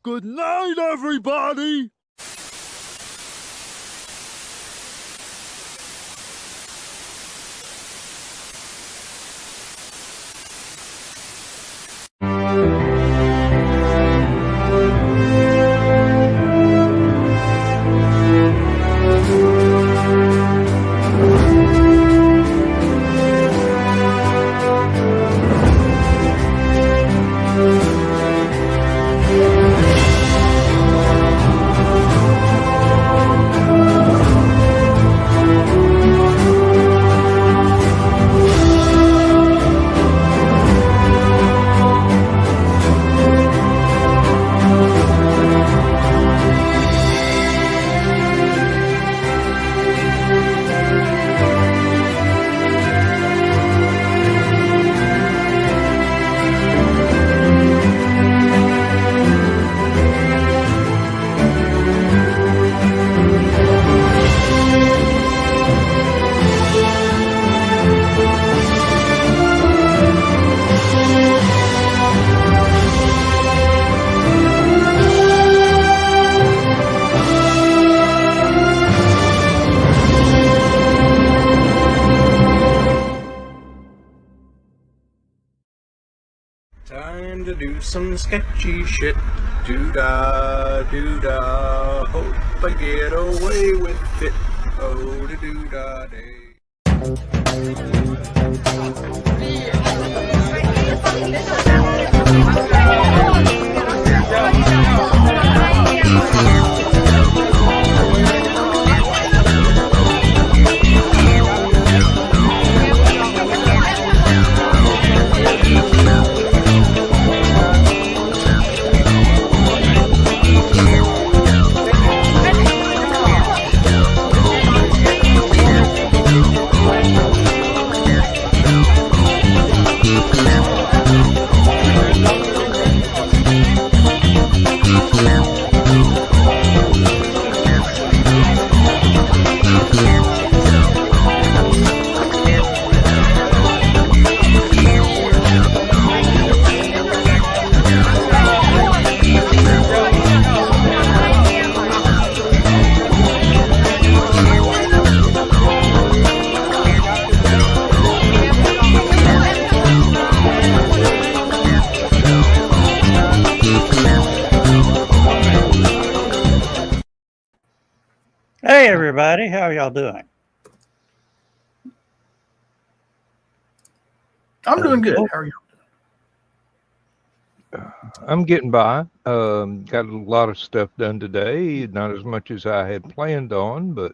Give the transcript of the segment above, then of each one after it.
Good night, everybody! Time to do some sketchy shit. Doo-dah, doo-dah. Hope I get away with it. Oh, the doo-dah day. Hey everybody, how are y'all doing? I'm doing good. How are you? I'm getting by. Got a lot of stuff done today. Not as much as I had planned on, but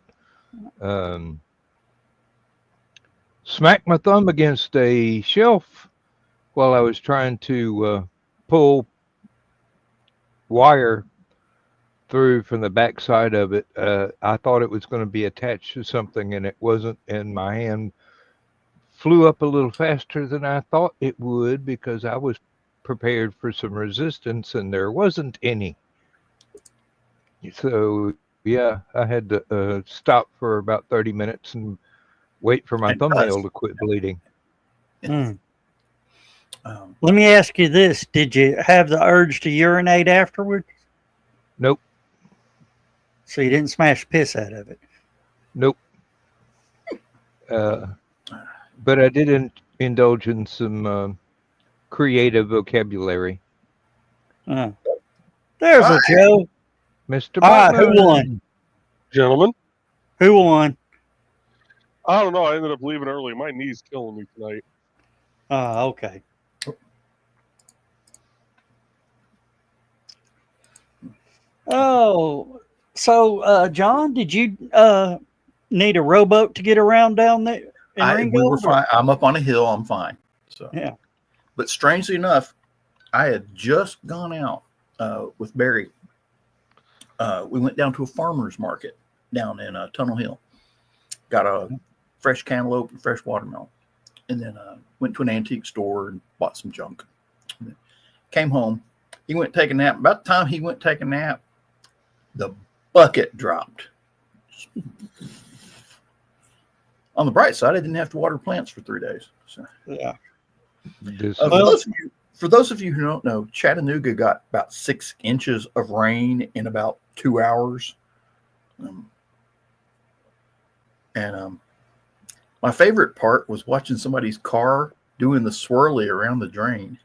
smacked my thumb against a shelf while I was trying to pull wire through from the back side of it. I thought it was going to be attached to something, and it wasn't, and my hand flew up a little faster than I thought it would because I was prepared for some resistance, and there wasn't any. So, yeah, I had to stop for about 30 minutes and wait for my thumbnail to quit bleeding. Let me ask you this. Did you have the urge to urinate afterwards? Nope. So you didn't smash piss out of it? Nope. But I did indulge in some creative vocabulary. There's a Joe. Mr. All right, who won? Gentlemen, Who won? I don't know. I ended up leaving early. My knee's killing me tonight. Okay. Oh, so John, did you need a rowboat to get around down there? We were fine. I'm up on a hill. I'm fine. So yeah. But strangely enough, I had just gone out with Barry. We went down to a farmer's market down in Tunnel Hill. Got a fresh cantaloupe and fresh watermelon. And then went to an antique store and bought some junk. Came home. He went to take a nap. About the time he went to take a nap, the bucket dropped. On the bright side, I didn't have to water plants for 3 days. So. Yeah. For those For those of you who don't know, Chattanooga got about 6 inches of rain in about 2 hours. My favorite part was watching somebody's car doing the swirly around the drain.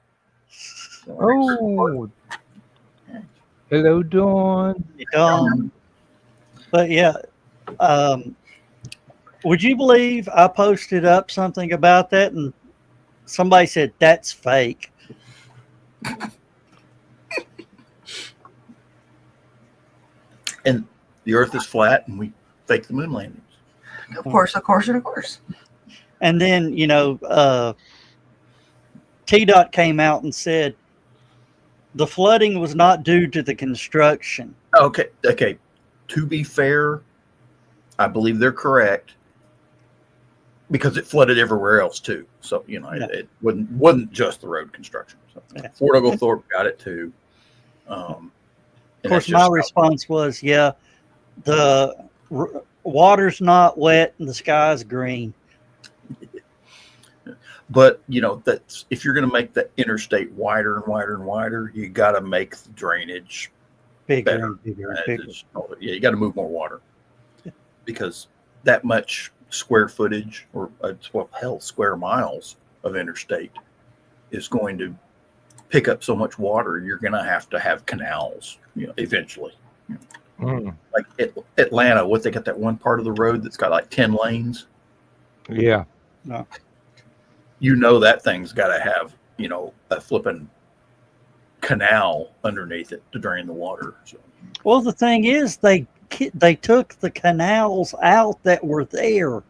Oh, hello, Dawn. But yeah, would you believe I posted up something about that and somebody said that's fake? And the Earth is flat, and we fake the moon landings. Of course, of course, and of course. And then, TDOT came out and said the flooding was not due to the construction. Okay. To be fair, I believe they're correct because it flooded everywhere else too. So it wasn't just the road construction. So Fort Oglethorpe got it too. Of course, my response was, the water's not wet and the sky's green. But that's if you're going to make the interstate wider and wider and wider, you got to make the drainage bigger better. and bigger and bigger. Yeah, you got to move more water because that much square footage or square miles of interstate is going to pick up so much water. You're going to have canals, eventually. Like Atlanta, they got that one part of the road that's got like 10 lanes. Yeah. No. That thing's got to have, a flipping canal underneath it to drain the water. So. Well, the thing is, they took the canals out that were there.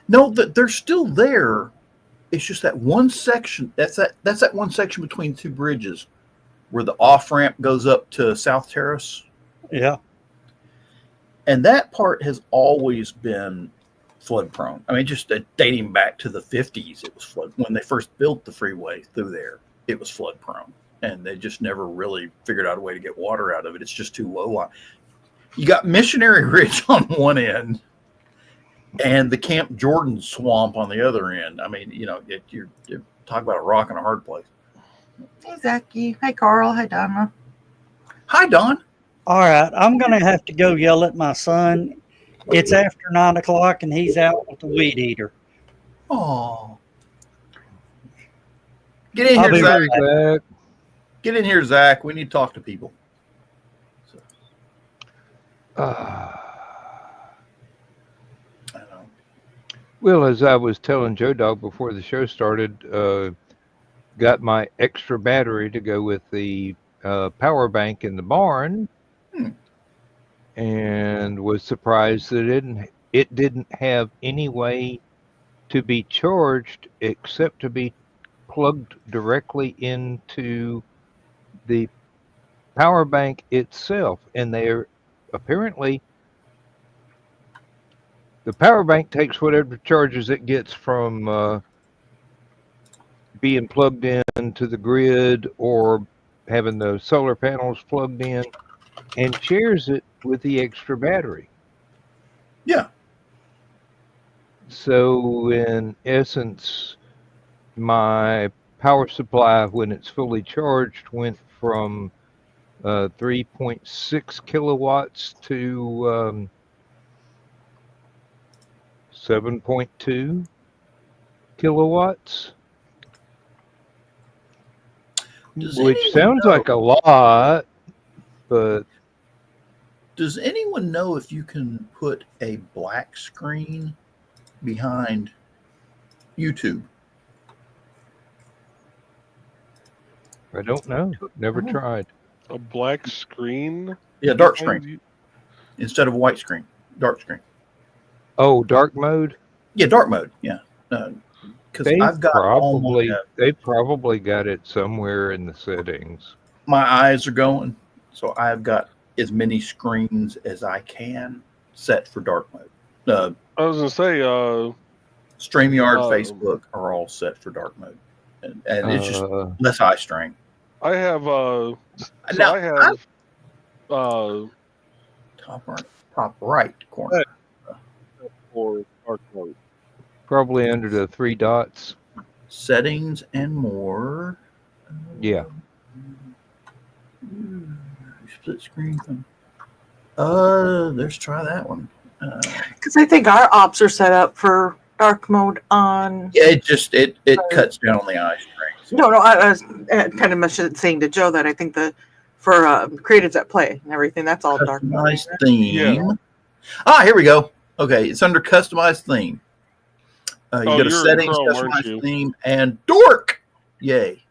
No, they're still there. It's just that one section. That's that one section between two bridges where the off ramp goes up to South Terrace. Yeah. And that part has always been flood prone. I mean, just dating back to the 50s, it was flood. When they first built the freeway through there, it was flood prone. And they just never really figured out a way to get water out of it. It's just too low. You got Missionary Ridge on one end and the Camp Jordan swamp on the other end. I mean, you're talking about a rock and a hard place. Hey, Zachy. Hey, Carl. Hey, Donna. Hi, Don. All right. I'm going to have to go yell at my son. It's after 9 o'clock and he's out with the weed eater. Oh. Get in here, Zach. Get in here, Zach. We need to talk to people. Well, as I was telling Joe Dog before the show started, got my extra battery to go with the power bank in the barn, and was surprised that it didn't have any way to be charged except to be plugged directly into the power bank itself. And they're apparently, the power bank takes whatever charges it gets from being plugged into the grid or having the solar panels plugged in, and shares it with the extra battery. Yeah. So in essence, my power supply, when it's fully charged, went from 3.6 kilowatts to 7.2 kilowatts, which sounds like a lot, but does anyone know if you can put a black screen behind YouTube? I don't know. Never tried. A black screen? Yeah, dark screen. Instead of a white screen. Dark screen. Oh, dark mode? Yeah, dark mode. Yeah. Because I've got they probably got it somewhere in the settings. My eyes are going, so I've got as many screens as I can set for dark mode. I was gonna say, StreamYard, Facebook are all set for dark mode, and it's just less eye strain. I have top right corner for dark mode. Probably under the 3 dots. Settings and more. Yeah. Split screen thing. Let's try that one. Because I think our ops are set up for dark mode on. Yeah, it cuts down on the eye strength. No, I was kind of saying to Joe that I think for creatives at play and everything, that's all dark mode. Customized theme. Yeah. Here we go. Okay, it's under customized theme. You go to you're in settings, Chrome, aren't customized you? theme, and dork. Yay.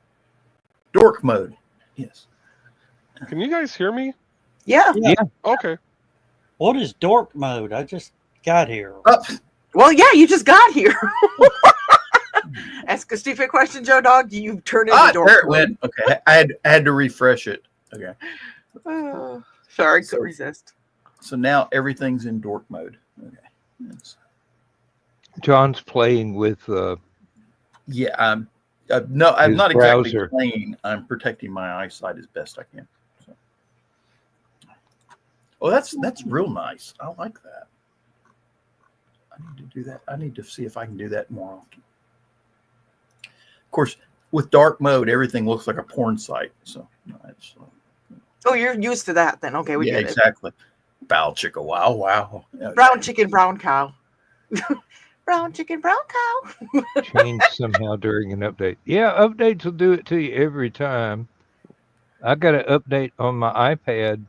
Dork mode. Yes. Can you guys hear me? Yeah. Okay. What is dork mode? I just got here. Up. Well, yeah, you just got here. Ask a stupid question, Joe Dog. You turn into dork there it mode. went. Okay, I had to refresh it. Okay. Sorry, couldn't resist. So now everything's in dork mode. Okay. John's playing with Yeah, I'm not His exactly browser. playing. I'm protecting my eyesight as best I can. So. Oh, that's real nice. I like that. I need to do that. I need to see if I can do that more often. Of course, with dark mode, everything looks like a porn site. So that's. Oh, you're used to that then. Okay, we Yeah, get exactly. Bow chicka wow wow. it. Brown chicken, brown cow. Brown chicken, brown cow. changed somehow during an update. Yeah, updates will do it to you every time. I got an update on my iPad,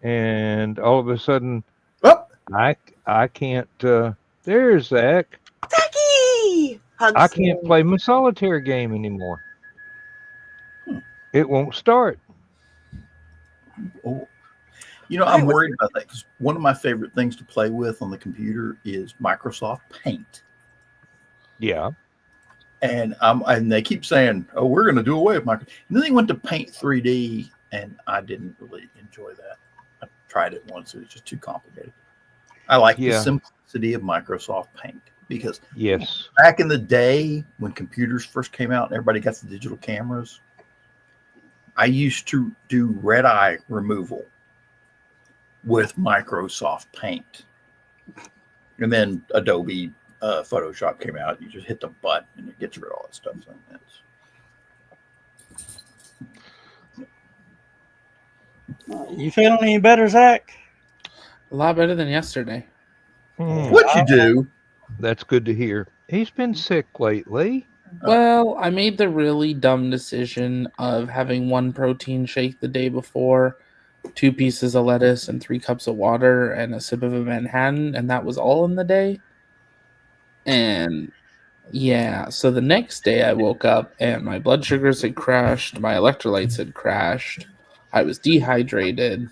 and all of a sudden, Oh, I can't. There's Zach. Zachy! Hugs. I can't play my solitaire game anymore. It won't start. oh. You know, I'm worried about that because one of my favorite things to play with on the computer is Microsoft Paint. Yeah. And they keep saying, "Oh, we're going to do away with Microsoft." And then they went to Paint 3D, and I didn't really enjoy that. I tried it once; it was just too complicated. I like the simplicity of Microsoft Paint because Yes. back in the day when computers first came out and everybody got the digital cameras, I used to do red eye removal with Microsoft Paint, and then Adobe Photoshop came out. You just hit the button and it gets rid of all that stuff. So You feeling any better, Zach? A lot better than yesterday. What'd you do? That's good to hear. He's been sick lately. Well, I made the really dumb decision of having one protein shake the day before, 2 pieces of lettuce and 3 cups of water and a sip of a Manhattan, and that was all in the day. And yeah, so the next day I woke up and my blood sugars had crashed, my electrolytes had crashed, I was dehydrated,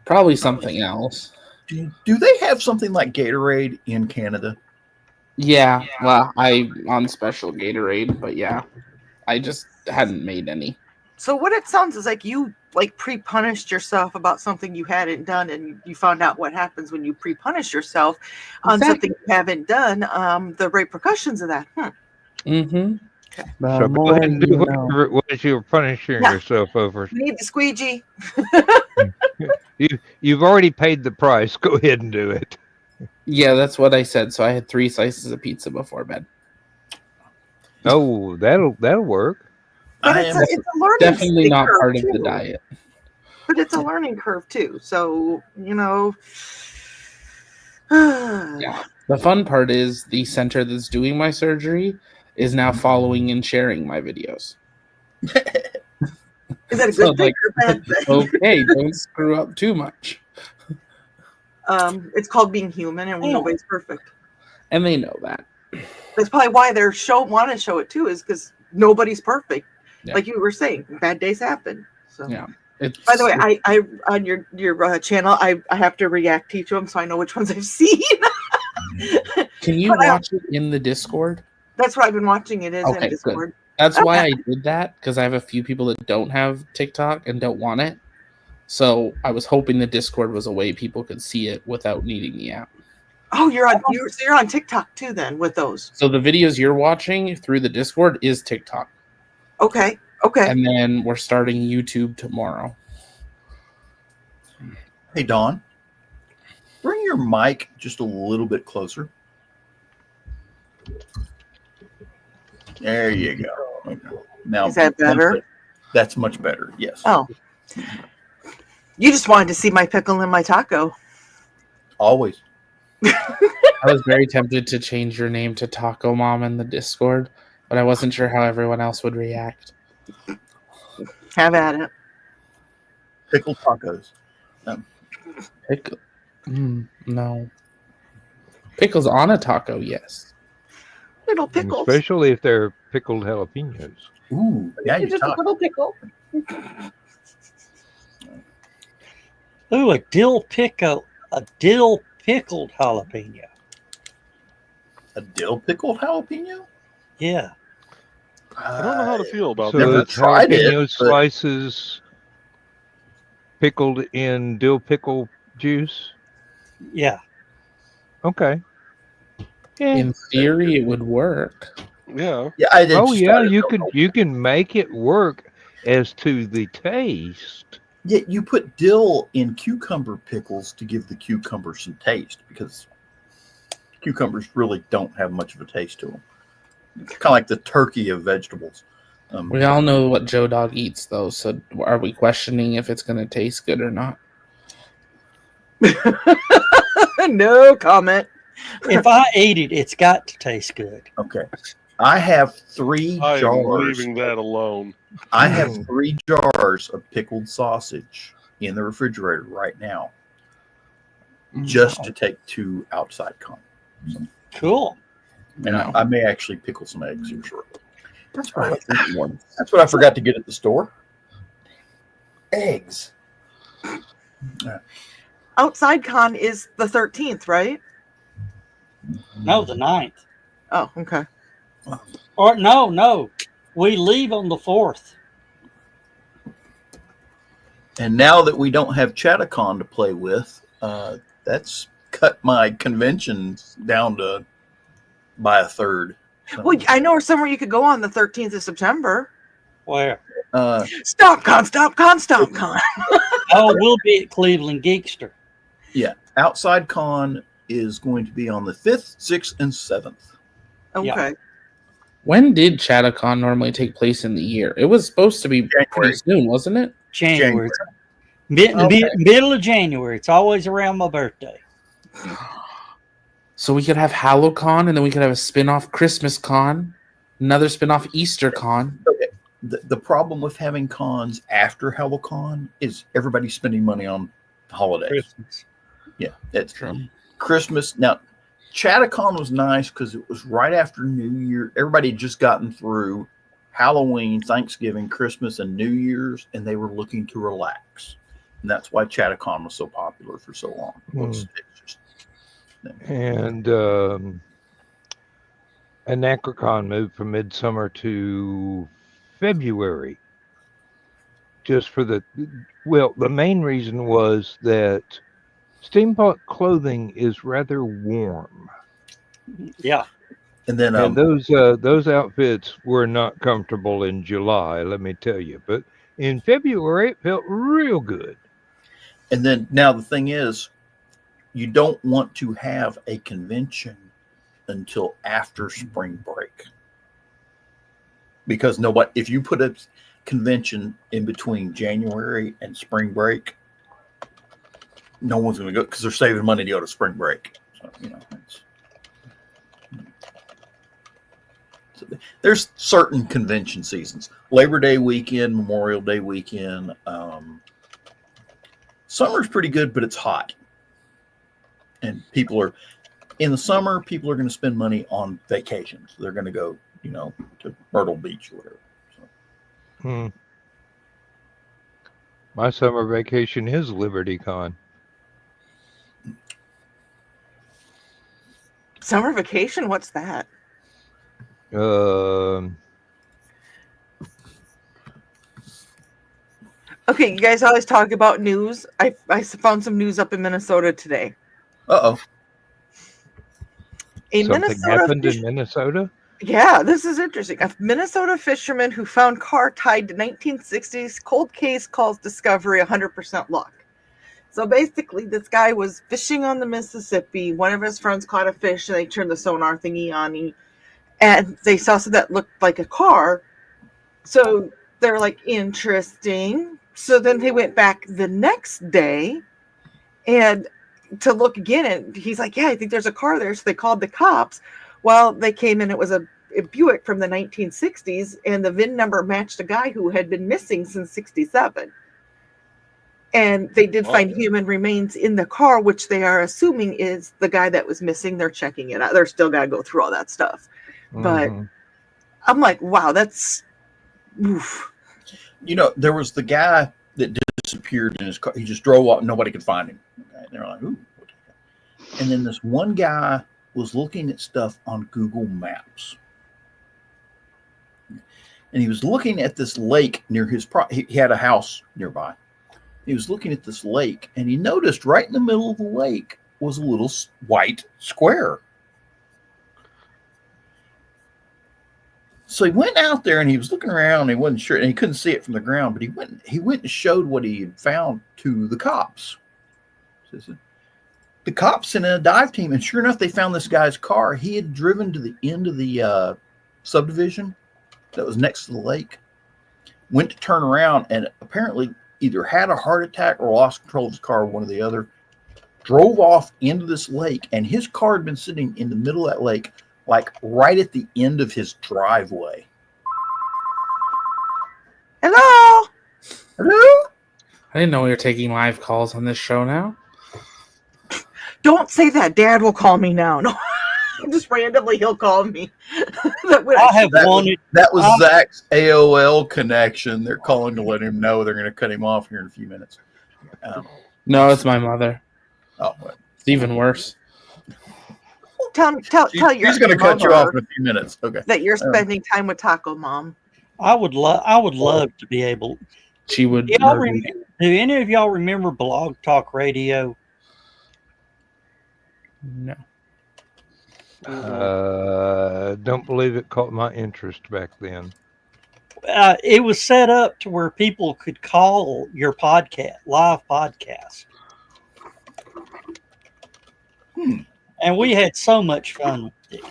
probably something else. Do they have something like Gatorade in Canada? Yeah, well, I on special Gatorade, but yeah, I just hadn't made any. So what it sounds is like you pre-punished yourself about something you hadn't done, and you found out what happens when you pre-punish yourself on something you haven't done. The repercussions of that. Mm-hmm. Okay. So go ahead and do whatever it was you were punishing yourself over. You need the squeegee. You've already paid the price. Go ahead and do it. Yeah, that's what I said. So I had 3 slices of pizza before bed. Oh, that'll work. But it's a learning Definitely not curve part of too. the diet. But it's a learning curve too. So, Yeah. The fun part is the center that's doing my surgery is now following and sharing my videos. Is that a good So, thing or a bad thing? Okay, don't screw up too much. It's called being human, and nobody's perfect. And they know that. That's probably why they're want to show it too, is because nobody's perfect. Yeah. Like you were saying, bad days happen. So Yeah. By the way, I on your channel, I have to react to each of them so I know which ones I've seen. Can you watch it in the Discord? That's what I've been watching. It is in Okay, Discord. good. That's why I did that, because I have a few people that don't have TikTok and don't want it. So I was hoping the Discord was a way people could see it without needing the app. Oh, you're on TikTok too then with those. So the videos you're watching through the Discord is TikTok. Okay. And then we're starting YouTube tomorrow. Hey, Dawn, bring your mic just a little bit closer. There you go. Okay. Now, Is that better? That's much better. Yes. Oh. You just wanted to see my pickle in my taco. Always. I was very tempted to change your name to Taco Mom in the Discord, but I wasn't sure how everyone else would react. Have at it. Pickled tacos. Pickle? No. Pickles on a taco, yes. Little And pickles. especially if they're pickled jalapenos. Ooh, yeah, you Just a talk. little pickle. Ooh, a dill pickled jalapeno. A dill pickled jalapeno? Yeah. I don't know how to feel about So that. Never it's tried it, jalapeno but- slices pickled in dill pickle juice. Yeah. Okay. Yeah. In theory, it would work. Yeah. Yeah, I did. Oh yeah, you can make it work. As to the taste, Yeah, you put dill in cucumber pickles to give the cucumber some taste because cucumbers really don't have much of a taste to them. It's kind of like the turkey of vegetables. We all know what Joe Dog eats, though, so are we questioning if it's going to taste good or not? No comment. If I ate it, it's got to taste good. Okay. I have 3 I am jars. leaving that alone. I have 3 jars of pickled sausage in the refrigerator right now, just to take to outside con. Cool. And No. I may actually pickle some eggs here shortly. That's what I forgot to get at the store. Eggs. Outside con is the 13th, right? No, the 9th. Oh, okay. Or no. We leave on the 4th. And now that we don't have Chattacon to play with, that's cut my conventions down to by a third. So, Well, I know somewhere you could go on the 13th of September. Where? Stop con, stop con, stop con. Oh, we'll be at Cleveland Geekster. yeah, Outside Con is going to be on the 5th, 6th, and 7th. Okay. Yeah. When did Chattacon normally take place in the year? It was supposed to be pretty soon, wasn't it? January. Okay. Middle of January. It's always around my birthday. So we could have HalloCon, and then we could have a spin-off Christmas Con, another spin-off Easter Con. The problem with having cons after HalloCon is everybody's spending money on holidays. Christmas. Yeah, it's True. Christmas. Now, Chattacon was nice because it was right after New Year. Everybody had just gotten through Halloween, Thanksgiving, Christmas, and New Year's, and they were looking to relax. And that's why Chattacon was so popular for so long. It's just, and Anacrocon moved from midsummer to February. Just for the main reason was that steampunk clothing is rather warm. Yeah. and then And those outfits were not comfortable in July, let me tell you. But in February, it felt real good. And then now the thing is, you don't want to have a convention until after spring break. Because if you put a convention in between January and spring break, no one's going to go because they're saving money to go to spring break. So, there's certain convention seasons: Labor Day weekend, Memorial Day weekend. Summer's pretty good, but it's hot, and in the summer. People are going to spend money on vacations. They're going to go, to Myrtle Beach or whatever. So. My summer vacation is LibertyCon. Summer vacation? What's that? Okay, you guys always talk about news. I found some news up in Minnesota today. Uh-oh. Something happened in Minnesota? Yeah, this is interesting. A Minnesota fisherman who found car tied to 1960s cold case calls discovery 100% luck. So basically, this guy was fishing on the Mississippi. One of his friends caught a fish, and they turned the sonar thingy on, and they saw something that looked like a car. So they're like, interesting. So then they went back the next day and to look again, and he's like, yeah, I think there's a car there. So they called the cops. Well, they came in, it was a Buick from the 1960s, and the VIN number matched a guy who had been missing since 67. And they did find human remains in the car, which they are assuming is the guy that was missing. They're checking it out. They're still got to go through all that stuff. But I'm like, wow, that's oof. You know, there was the guy that disappeared in his car. He just drove off. Nobody could find him. Okay? And they're like, ooh. And then this one guy was looking at stuff on Google Maps. And he was looking at this lake near his he had a house nearby. He was looking at this lake, and he noticed right in the middle of the lake was a little white square. So he went out there and he was looking around and he wasn't sure, and he couldn't see it from the ground, but he went and showed what he had found to the cops. The cops sent in a dive team, and sure enough, they found this guy's car. He had driven to the end of the subdivision that was next to the lake, went to turn around, and apparently either had a heart attack or lost control of his car, one or the other, drove off into this lake, and his car had been sitting in the middle of that lake, like right at the end of his driveway. Hello? Hello? I didn't know we were taking live calls on this show now. Don't say that. Dad will call me now. No, just randomly he'll call me. That was Zach's AOL connection. They're calling to let him know they're going to cut him off here in a few minutes. No, it's my mother. Oh, what? It's even worse. Tell your He's going to cut you off in a few minutes. Okay. That you're spending time with Taco Mom. I would love to be able. She would. Do any of y'all remember Blog Talk Radio? No. Don't believe it caught my interest back then. It was set up to where people could call your live podcast. And we had so much fun with it.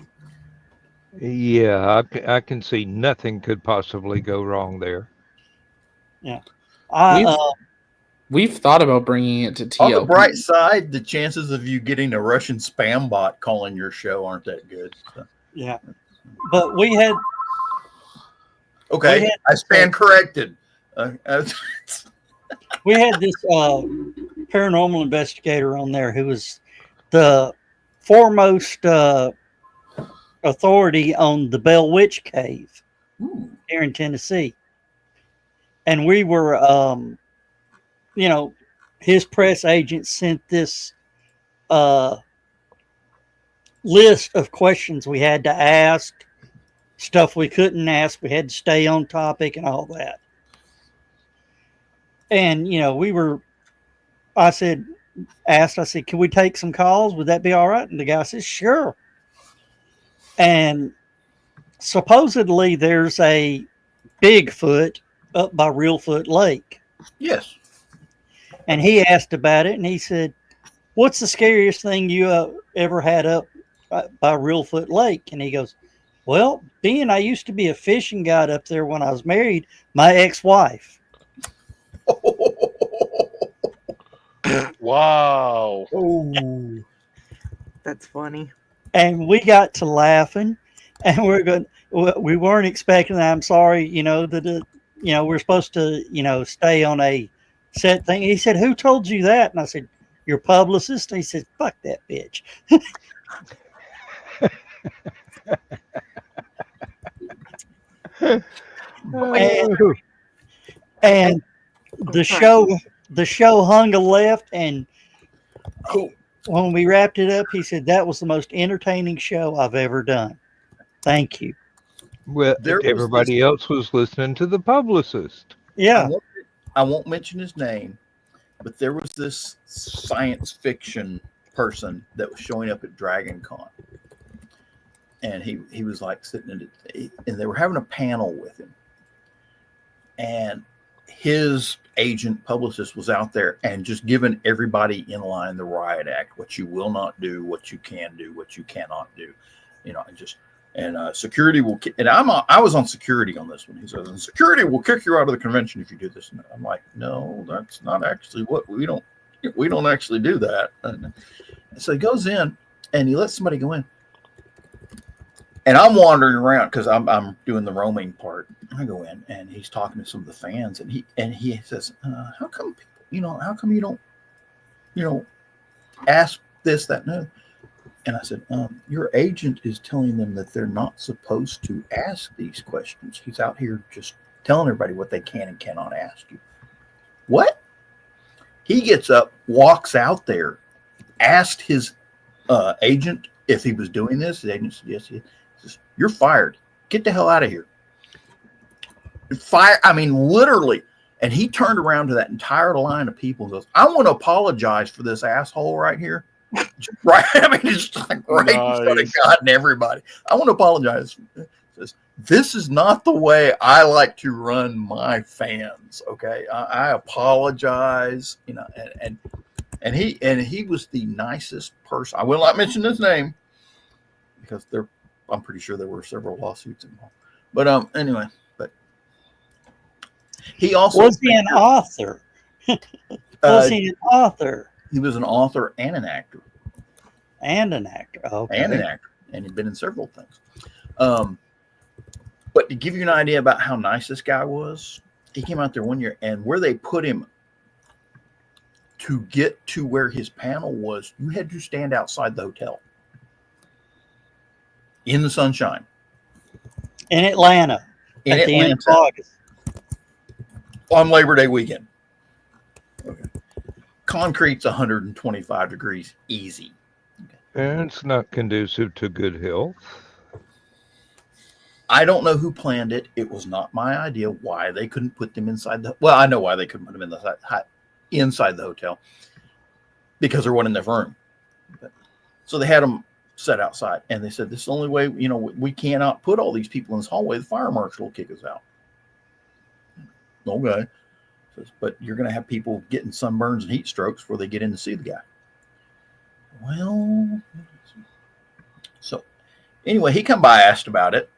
Yeah, I can see nothing could possibly go wrong there. Yeah. We've thought about bringing it to TLP. On the bright side, the chances of you getting a Russian spam bot calling your show aren't that good. So. Yeah. But we had... Okay, I stand corrected. We had this paranormal investigator on there who was the foremost authority on the Bell Witch Cave here in Tennessee. And we were, his press agent sent this list of questions we had to ask, stuff we couldn't ask. We had to stay on topic and all that. And, I said, can we take some calls? Would that be all right? And the guy says, sure. And supposedly there's a Bigfoot up by Reelfoot Lake. Yes. And he asked about it, and he said, what's the scariest thing you ever had up by Reelfoot Lake? And he goes, well, being I used to be a fishing guide up there when I was married, my ex-wife. Wow. Oh, that's funny. And we got to laughing, and we weren't expecting that. I'm sorry, we're supposed to, stay on a set thing. He said, who told you that? And I said, your publicist. He said, fuck that bitch. and the show hung a left, and when we wrapped it up, he said that was the most entertaining show I've ever done. Thank you. Well, everybody else was listening to the publicist. Yeah. I won't mention his name, but there was this science fiction person that was showing up at Dragon Con. And he was like sitting in it, and they were having a panel with him. And his agent publicist was out there and just giving everybody in line the riot act, what you will not do, what you can do, what you cannot do, and just And security will, and I was on security on this one. He says, and security will kick you out of the convention if you do this. And I'm like, no, that's not actually what we don't actually do that. And so he goes in and he lets somebody go in. And I'm wandering around because I'm doing the roaming part. I go in and he's talking to some of the fans, and he says, how come people, how come you don't, ask this, that, no? And I said, your agent is telling them that they're not supposed to ask these questions. He's out here just telling everybody what they can and cannot ask you. What? He gets up, walks out there, asked his agent if he was doing this. The agent said, yes, he says, you're fired. Get the hell out of here. Fire. I mean, literally. And he turned around to that entire line of people and goes, I want to apologize for this asshole right here. Right. I mean, it's like right in front of God and everybody. I want to apologize. Says, this is not the way I like to run my fans. Okay. I apologize. And he was the nicest person. I will not mention his name because I'm pretty sure there were several lawsuits involved. But anyway, he also was he an author? Was he an author? He was an author and an actor. And an actor. Okay. And an actor. And he'd been in several things. But to give you an idea about how nice this guy was, he came out there one year, and where they put him to get to where his panel was, you had to stand outside the hotel in the sunshine. In Atlanta. In at the end of Atlanta. August. On Labor Day weekend. Okay. Concrete's 125 degrees easy. And it's not conducive to good health. I don't know who planned it. It was not my idea why they couldn't put them inside well, I know why they couldn't put them inside the hotel. Because there wasn't enough room. So they had them set outside. And they said, this is the only way, we cannot put all these people in this hallway. The fire marshal will kick us out. Okay. But you're going to have people getting sunburns and heat strokes before they get in to see the guy. Well, so anyway, he come by, asked about it.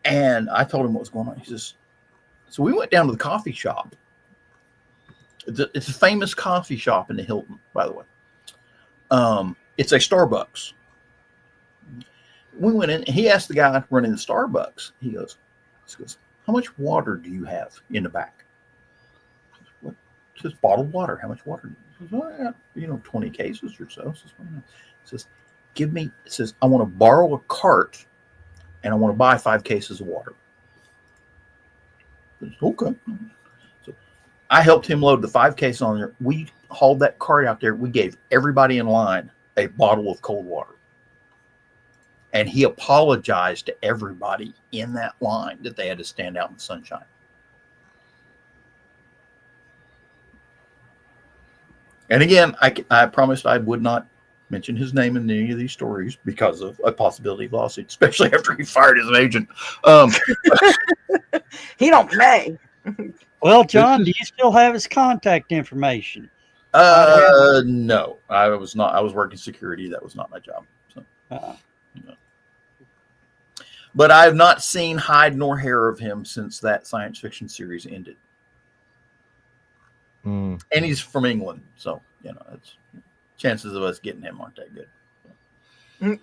And I told him what was going on. He says, so we went down to the coffee shop. It's a famous coffee shop in the Hilton, by the way. It's a Starbucks. We went in and he asked the guy running the Starbucks. He goes, how much water do you have in the back? What? It says bottled water. How much water? He says, well, I got, 20 cases or so. Says, it says, I want to borrow a cart and I want to buy 5 cases of water. Says, okay. So I helped him load the 5 cases on there. We hauled that cart out there. We gave everybody in line a bottle of cold water. And he apologized to everybody in that line that they had to stand out in the sunshine. And again, I promised I would not mention his name in any of these stories because of a possibility of lawsuit, especially after he fired his agent. He don't play. Well, John, do you still have his contact information? No, I was not. I was working security. That was not my job. So. No. But I have not seen hide nor hair of him since that science fiction series ended. And he's from England, so it's chances of us getting him aren't that good.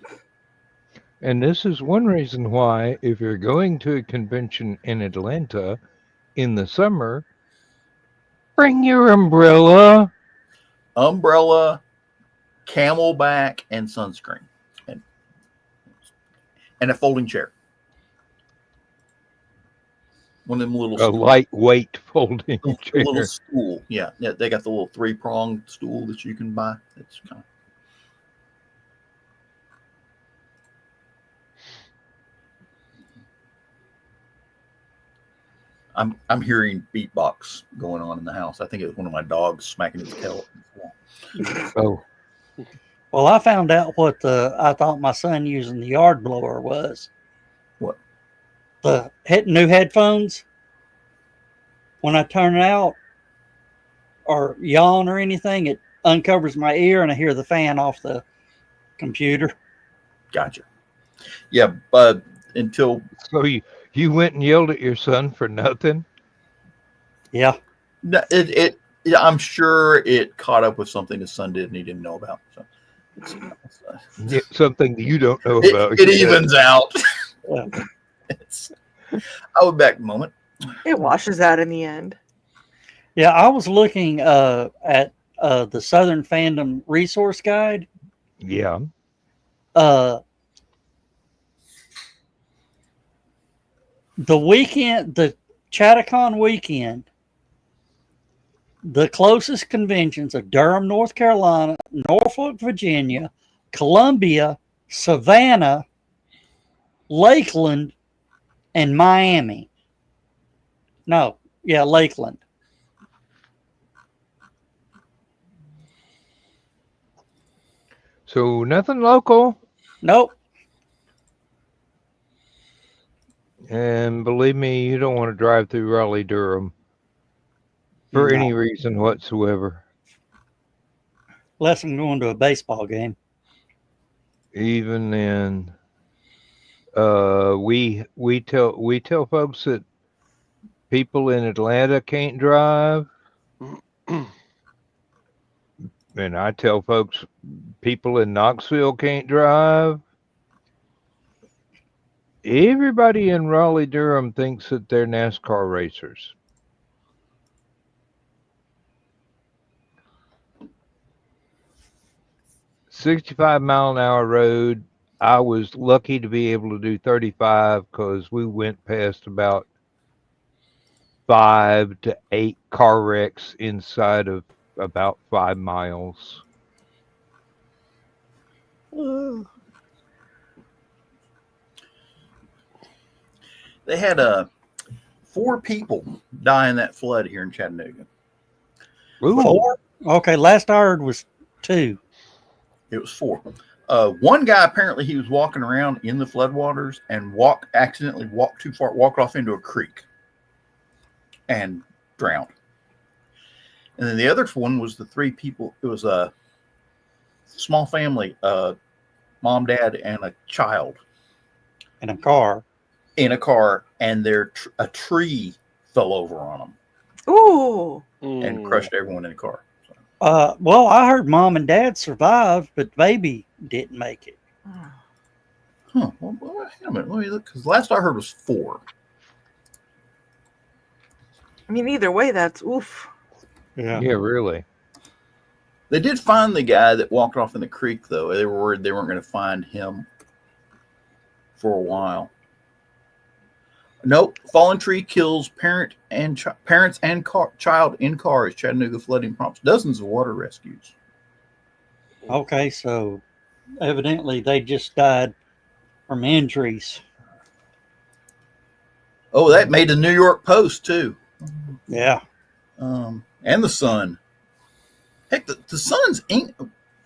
And this is one reason why, if you're going to a convention in Atlanta in the summer, bring your umbrella. Umbrella, Camelback, and sunscreen, and a folding chair. One of them little lightweight folding chair. A little stool. Yeah, they got the little 3-pronged stool that you can buy. It's kind of. I'm hearing beatbox going on in the house. I think it was one of my dogs smacking his tail. Oh. Well, I found out what I thought my son using the yard blower was. What? The new headphones. When I turn it out or yawn or anything, it uncovers my ear and I hear the fan off the computer. Gotcha. Yeah, but until So you went and yelled at your son for nothing? Yeah. yeah, I'm sure it caught up with something his son did and he didn't know about. So Yeah, something you don't know about. it yet. evens out. Yeah. I'll be back in a moment. It washes out in the end. Yeah, I was looking at the Southern Fandom Resource Guide. Yeah. The weekend, the Chattacon weekend, the closest conventions are Durham, North Carolina, Norfolk, Virginia, Columbia, Savannah, Lakeland, and Miami. No, yeah, Lakeland. So nothing local. Nope. And believe me, you don't want to drive through Raleigh, Durham for No. any reason whatsoever. Unless I'm going to a baseball game. Even then, we tell folks that people in Atlanta can't drive, and I tell folks people in Knoxville can't drive. Everybody in Raleigh, Durham thinks that they're NASCAR racers. $65-mile-an-hour road. I was lucky to be able to do 35 because we went past about 5 to 8 car wrecks inside of about 5 miles. They had 4 people die in that flood here in Chattanooga. Ooh. 4? Okay, last I heard was 2. It was 4. One guy, apparently he was walking around in the floodwaters and accidentally walked too far, walked off into a creek and drowned. And then the other one was the 3 people. It was a small family, mom, dad, and a child In a car. in a car, and a tree fell over on them Ooh. and crushed everyone in the car. Well, I heard mom and dad survived, but baby didn't make it. Huh. Well, hang on a minute. Let me look, because last I heard was 4. I mean, either way, that's oof. Yeah. Yeah, really. They did find the guy that walked off in the creek, though. They were worried they weren't going to find him for a while. Nope. Fallen tree kills parents and child in cars. Chattanooga flooding prompts dozens of water rescues. Okay, so evidently they just died from injuries. Oh, that made the New York Post, too. Yeah. And the Sun. Heck, the Sun's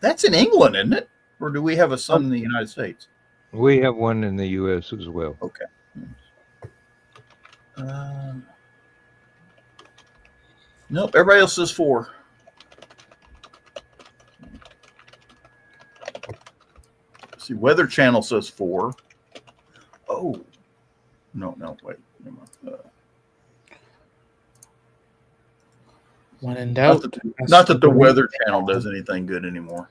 that's in England, isn't it? Or do we have a Sun in the United States? We have one in the U.S. as well. Okay. Nope, everybody else says 4. See, Weather Channel says 4. Oh. No, wait. Never mind. When in doubt. Not that the Weather Channel does anything good anymore.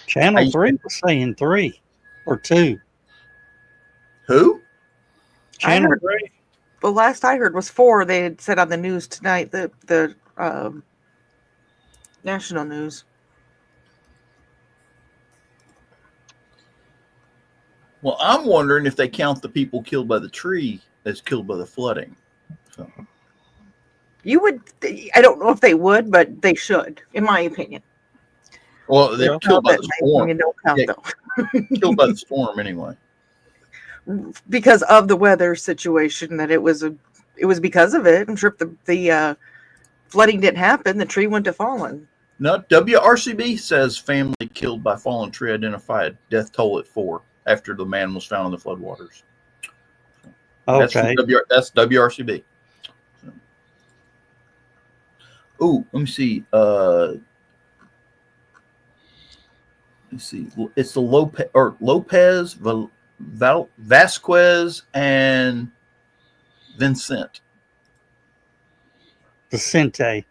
Channel 3 was saying 3 or 2. Who? Channel heard- 3. The last I heard was 4. They had said on the news tonight, the national news. Well, I'm wondering if they count the people killed by the tree as killed by the flooding. So. You would, I don't know if they would, but they should, in my opinion. Well, they're killed by the I storm. mean, don't count, Yeah. though. Killed by the storm anyway. Because of the weather situation, that it was because of it. I'm sure if the flooding didn't happen, the tree wouldn't have fallen. No, WRCB says family killed by fallen tree identified. Death toll at 4 after the man was found in the floodwaters. Okay. That's WRCB. Ooh, let me see. let's see. It's the Lopez, Vasquez, and Vincent. Vicente.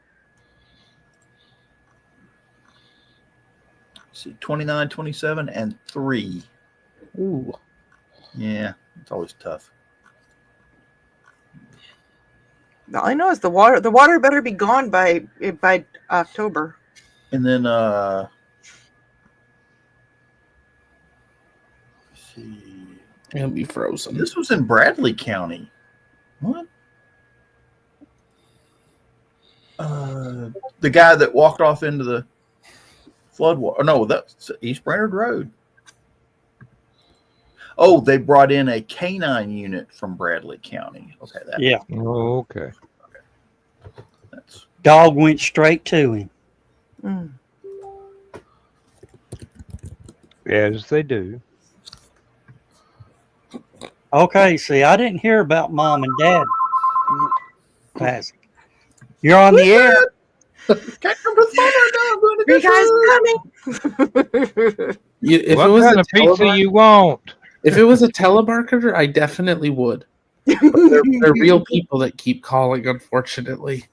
Let's see, 29, 27, and 3. Ooh. Yeah, it's always tough. All I know is the water better be gone by October. And then let's see. It'll be frozen. This was in Bradley County. What? The guy that walked off into the floodwater. No, that's East Brainerd Road. Oh, they brought in a canine unit from Bradley County. Okay, that. Yeah. Oh, okay. That's Dog went straight to him. Mm. As they do. Okay, see, I didn't hear about Mom and Dad passing. You're on the air. Can't come to the phone right now. I'm going to You get guys coming? If What it was kind a of pizza telemarketer, you want? if it was a telemarketer, I definitely would. But they're real people that keep calling, unfortunately.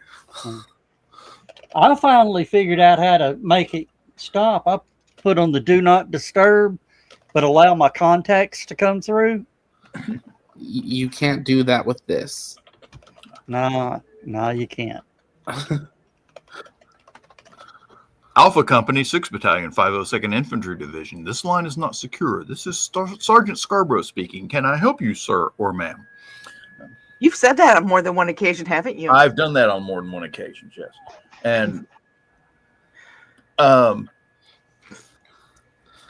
I finally figured out how to make it stop. I put on the do not disturb, but allow my contacts to come through. You can't do that with this. No, you can't. Alpha Company, 6th Battalion, 502nd Infantry Division. This line is not secure. This is Sergeant Scarborough speaking. Can I help you, sir or ma'am? You've said that on more than one occasion, haven't you? I've done that on more than one occasion, yes. And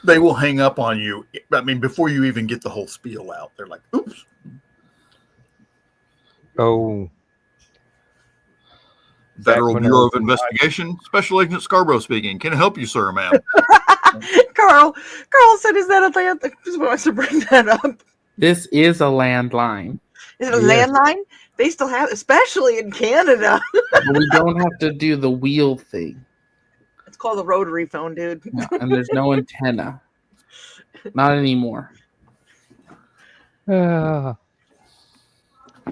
they will hang up on you. I mean, before you even get the whole spiel out, they're like, oops. Oh, Federal when Bureau I of was in Investigation, Special Agent Scarborough speaking. Can I help you, sir or ma'am? Carl said, "Is that Atlanta?" Just wants to bring that up. This is a landline. Is it a Yes. landline? They still have, especially in Canada. But we don't have to do the wheel thing. It's called a rotary phone, dude. Yeah, and there's no antenna. Not anymore.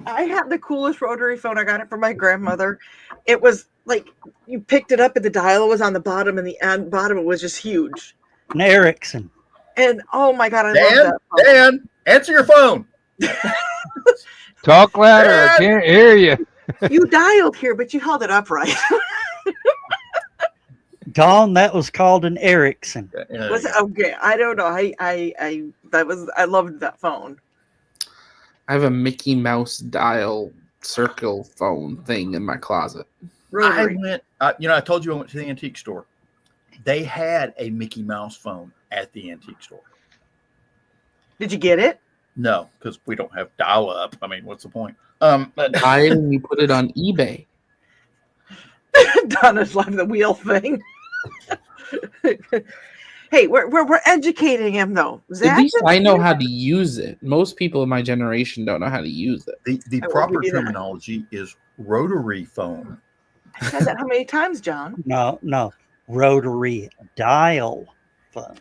I had the coolest rotary phone. I got it from my grandmother. It was like you picked it up and the dial was on the bottom, and the bottom it was just huge. An Ericsson. And oh my god, I love Dan, that phone. Dan, answer your phone. talk louder. I can't hear you. You dialed here, but you held it upright. Dawn, that was called an Ericsson. Was it okay? I don't know. I loved that phone. I have a Mickey Mouse dial circle phone thing in my closet. I Rotary. went, I told you I went to the antique store. They had a Mickey Mouse phone at the antique store. Did you get it? No, because we don't have dial up. I mean, what's the point? But buy it and you put it on eBay. Donna's loving the wheel thing. Hey, we're educating him though. At Zach least is I know here. how to use it. Most people in my generation don't know how to use it. The I will proper give you that. terminology is rotary phone. I said that how many times, John? No. Rotary dial phone.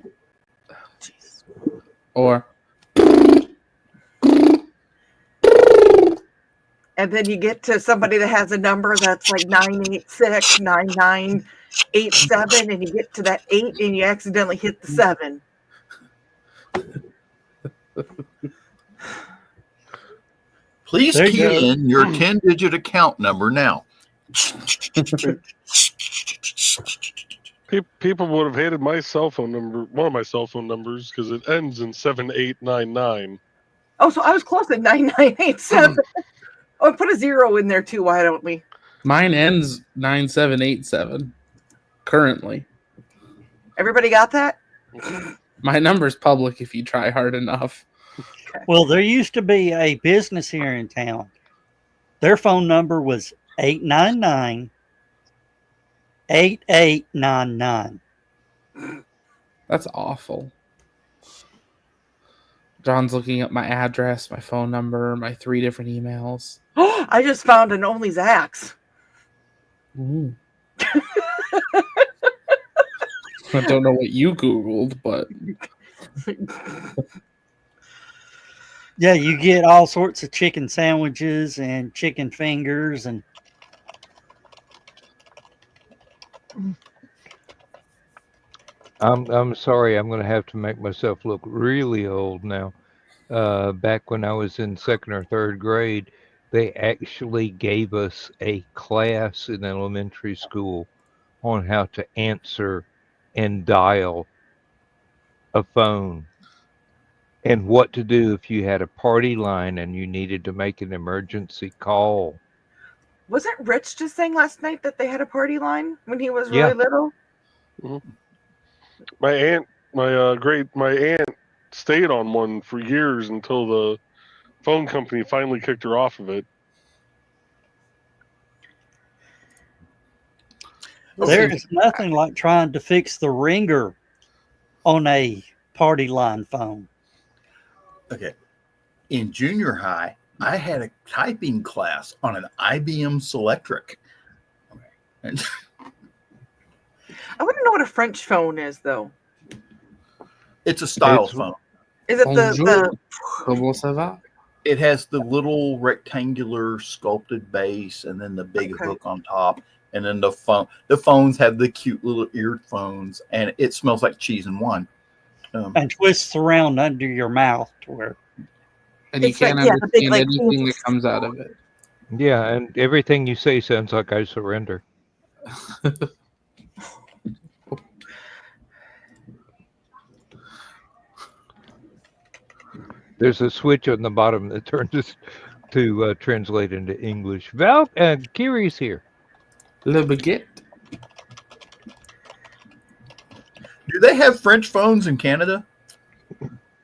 Jeez. Or And then you get to somebody that has a number that's like 986, 9987, and you get to that 8 and you accidentally hit the 7. Please There you key go. in your 10-digit account number now. People would have hated my cell phone number, one of my cell phone numbers, because it ends in 7899. Oh, so I was close at 9987. Oh, put a 0 in there too. Why don't we? mine ends 9787 currently. Everybody got that? My number's public if you try hard enough. Well, there used to be a business here in town. Their phone number was 899-8899. That's awful. John's looking up my address, my phone number, my 3 different emails. I just found an only Zach's. Ooh. I don't know what you Googled, but Yeah, you get all sorts of chicken sandwiches and chicken fingers and I'm sorry. I'm going to have to make myself look really old now. Back when I was in second or third grade, they actually gave us a class in elementary school on how to answer and dial a phone and what to do if you had a party line and you needed to make an emergency call. Wasn't Rich just saying last night that they had a party line when he was Yeah. really little? My aunt, my aunt stayed on one for years until the phone company finally kicked her off of it. there is nothing like trying to fix the ringer on a party line phone. Okay. In junior high, I had a typing class on an IBM Selectric. Okay. And I want to know what a French phone is, though. it's a style It's- phone. Is it Bonjour. Comment ça va? It has the little rectangular sculpted base and then the big Okay. hook on top. And then the phone. The phones have the cute little earphones, and it smells like cheese and wine. And twists around under your mouth to where And you It's like, can't yeah, the big, understand like, anything that comes out of it. Yeah, and everything you say sounds like I surrender. There's a switch on the bottom that turns us to translate into English. Val, Kiri's here. Le baguette. Do they have French phones in Canada?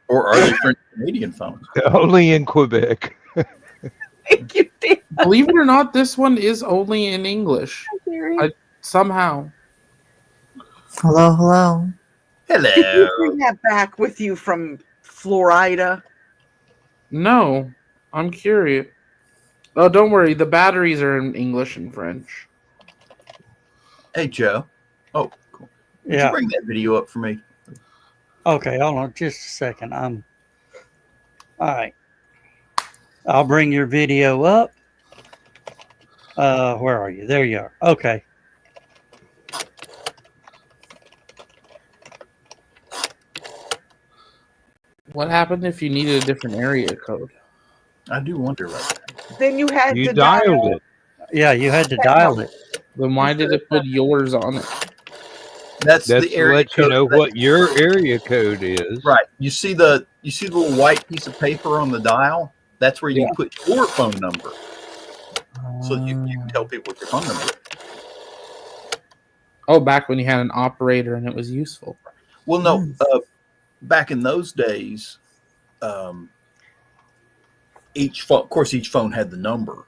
Or are they French Canadian phones? Only in Quebec. Thank you, Dan. Believe it or not, this one is only in English. Somehow. Hello, hello. Did you Hello. bring that back with you from Florida? No, I'm curious. Oh, don't worry. The batteries are in English and French. Hey, Joe. Oh, cool. Would Yeah. you bring that video up for me? Okay, hold on just a second. All right. I'll bring your video up. Where are you? There you are. Okay. What happened if you needed a different area code? I do wonder about that. Then you had You to dialed it. Yeah, you had to dial it. Then why did it put yours on it? That's That's the to area let you code. know what your area code is. Right. You see the little white piece of paper on the dial? That's where you Yeah. put your phone number. So you can tell people what your phone number is. Oh, back when you had an operator and it was useful. Well, no, back in those days, each phone had the number,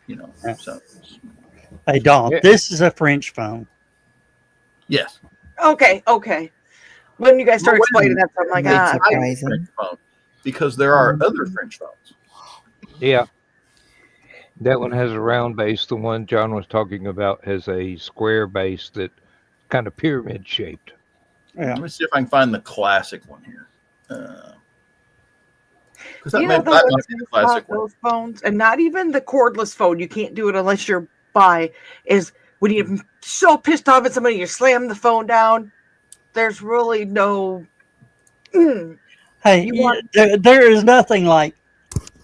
you know. So Hey, Don, Yeah. this is a French phone. yes, Okay. When you guys started Well, wait a explaining that, I'm like, That's okay. surprising. French phone, because there are other French phones. Yeah. That one has a round base. The one John was talking about has a square base that kind of pyramid shaped. Yeah. Let me see if I can find the classic one here. Because that You know might the be ones the who classic bought one. those phones, and not even the cordless phone. You can't do it unless you're by. Is when you're so pissed off at somebody, you slam the phone down. There's really no. Hey, You want- there is nothing like.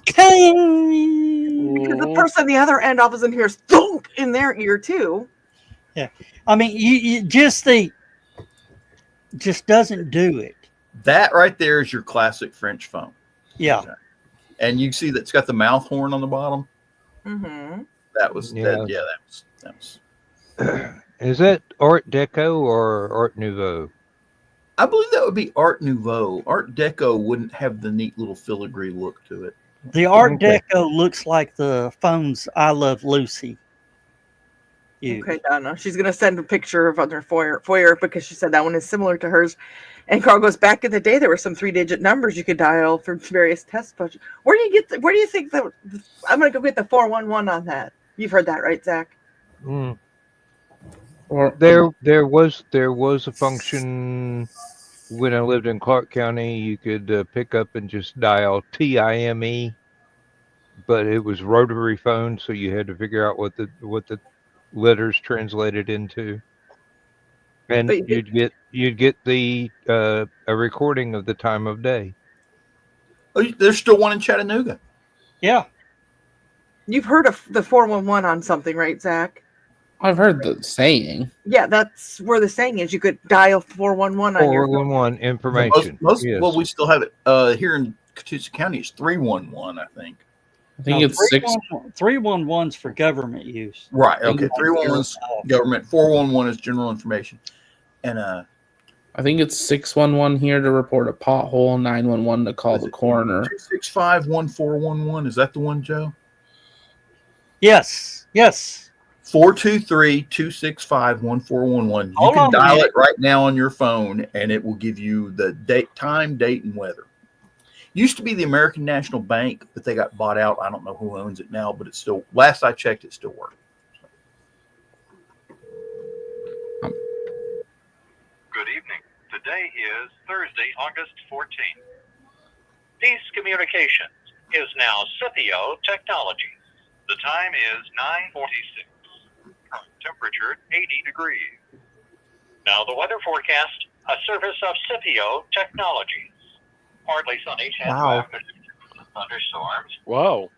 Because the person on the other end all of a sudden hears thunk in their ear too. I mean, you just doesn't do it. That right there is your classic French phone. Yeah. And you see that's got the mouth horn on the bottom. Mm-hmm. That was Yeah. that was. Is that Art Deco or Art Nouveau? I believe that would be Art Nouveau. Art Deco wouldn't have the neat little filigree look to it. The Art Okay. Deco looks like the phones I Love Lucy. Okay, Donna. She's gonna send a picture of other foyer because she said that one is similar to hers. And Carl goes, back in the day, there were some 3-digit numbers you could dial for various test budgets. Where do you think that? I'm gonna go get the 411 on that. You've heard that, right, Zach? Mm. Or There was a function when I lived in Clark County. You could pick up and just dial TIME, but it was rotary phone, so you had to figure out what the letters translated into, and But you'd get the a recording of the time of day. Oh, there's still one in Chattanooga. Yeah. you've heard of the 411 on something, right, Zach? I've heard the saying. Yeah, that's where the saying is. You could dial 411 on your phone. 411 information. Yes. Well, we still have it here in Catoosa County. It's 311, I think. I think it's 6. 311's for government use. Right. Okay. 311 is government. 411 is general information. And I think it's 611 here to report a pothole, 911 to call the coroner. 265-1411. Is that the one, Joe? Yes. 423-265-1411. You can dial it right now on your phone, and it will give you the date, time, date, and weather. Used to be the American National Bank, but they got bought out. I don't know who owns it now, but it's still. Last I checked, it still works. Good evening. Today is Thursday, August 14th. Peace Communications is now Scipio Technologies. The time is 9:46. Current temperature 80 degrees. Now the weather forecast, a service of Scipio Technologies. Partly sunny, chance of Wow. afternoon thunderstorms. Wow.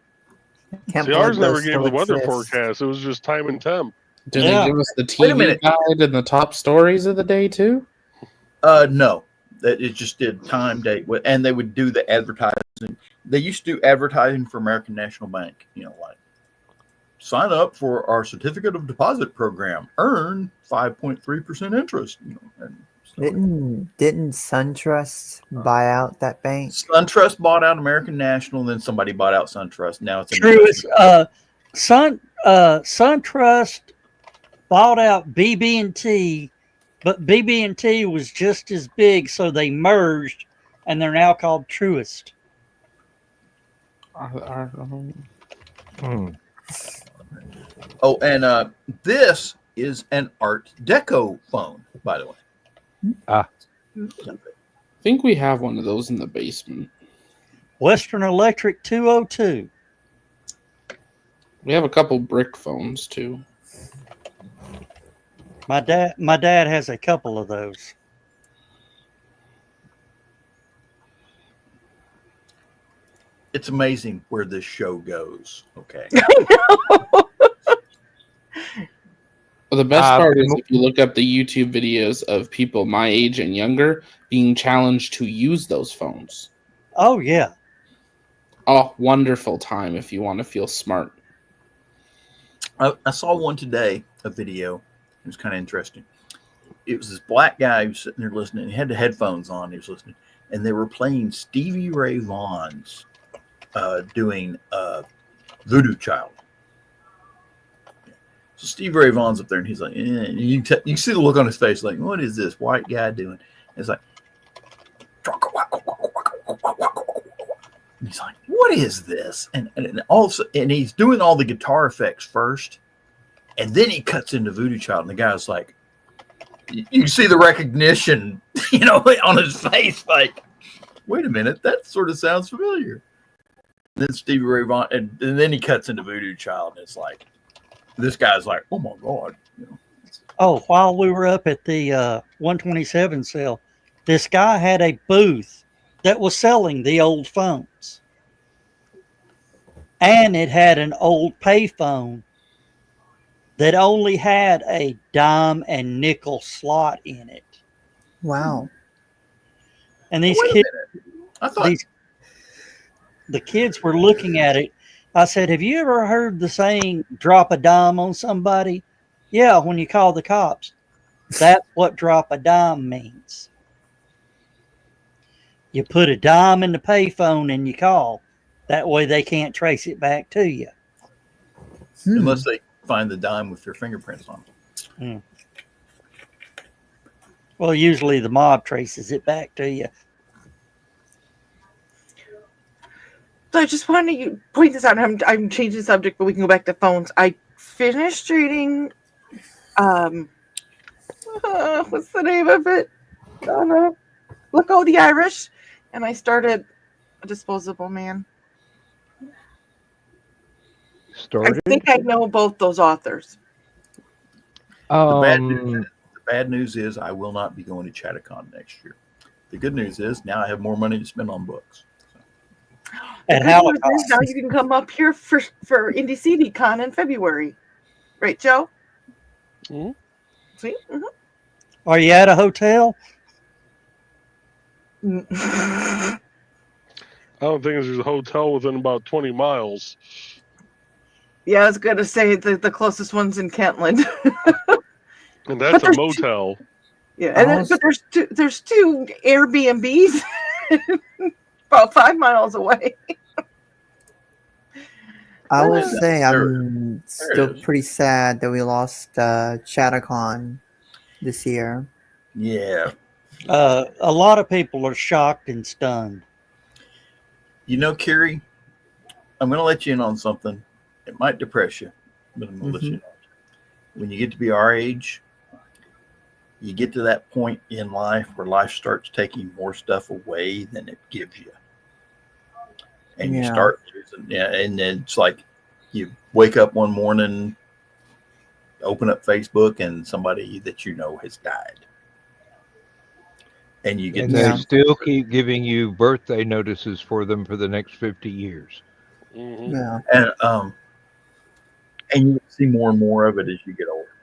Can't See, ours believe never those gave still the weather exist. forecast. It was just time and temp. Did Yeah. they give us the Wait a TV minute. guide and the top stories of the day too? No, that it just did time, date, and they would do the advertising. They used to do advertising for American National Bank. Like sign up for our certificate of deposit program, earn 5.3% interest. And Didn't SunTrust buy out that bank? SunTrust bought out American National, and then somebody bought out SunTrust. Now it's Truist. SunTrust bought out BB&T, but BB&T was just as big, so they merged, and they're now called Truist. Oh, and this is an Art Deco phone, by the way. I think we have one of those in the basement. Western Electric 202. We have a couple brick phones too. My dad has a couple of those. It's amazing where this show goes. Okay. Well, the best part is if you look up the YouTube videos of people my age and younger being challenged to use those phones. Oh, yeah. Oh, wonderful time if you want to feel smart. I saw one today, a video. It was kind of interesting. It was this black guy who was sitting there listening. He had the headphones on. He was listening. And they were playing Stevie Ray Vaughan's doing Voodoo Child. So Stevie Ray Vaughan's up there, and he's like, and you see the look on his face, like, what is this white guy doing? And it's like, and he's like, what is this? And also, and he's doing all the guitar effects first, and then he cuts into Voodoo Child, and the guy's like, you see the recognition, on his face, like, wait a minute, that sort of sounds familiar. And then Stevie Ray Vaughan, and then he cuts into Voodoo Child, and it's like, this guy's like, oh my God. Oh, while we were up at the 127 sale, this guy had a booth that was selling the old phones. And it had an old payphone that only had a dime and nickel slot in it. Wow. And these Wait a kids, I thought the kids were looking at it. I said, have you ever heard the saying, drop a dime on somebody? Yeah, when you call the cops. That's what drop a dime means. You put a dime in the payphone and you call. That way they can't trace it back to you. unless they find the dime with your fingerprints on it. Well, usually the mob traces it back to you. So I just wanted to point this out. I'm changing the subject, but we can go back to phones. I finished reading What's the name of it? Oh no. Look, oh, the Irish. And I started A Disposable Man. Started. I think I know both those authors. The bad news is I will not be going to Chattacon next year. The good news is now I have more money to spend on books. And The good news Holocaust. is now you can come up here for Indie CD Con in February. Right, Joe? Mhm. See? Are you at a hotel? Mm-hmm. I don't think there's a hotel within about 20 miles. Yeah, I was going to say the closest one's in Kentland. And that's a there's motel. Yeah, and but there's two Airbnbs about 5 miles away. I will say There I'm it still is. pretty sad that we lost Chattacon this year. Yeah. A lot of people are shocked and stunned. You know, Carrie, I'm going to let you in on something. It might depress you, but I'm going to let you know. When you get to be our age, you get to that point in life where life starts taking more stuff away than it gives you. And you start losing. Yeah, and it's like you wake up one morning, open up Facebook, and somebody that you know has died. And you get And they still keep giving you birthday notices for them for the next 50 years. Mm-hmm. Yeah. And you see more and more of it as you get older.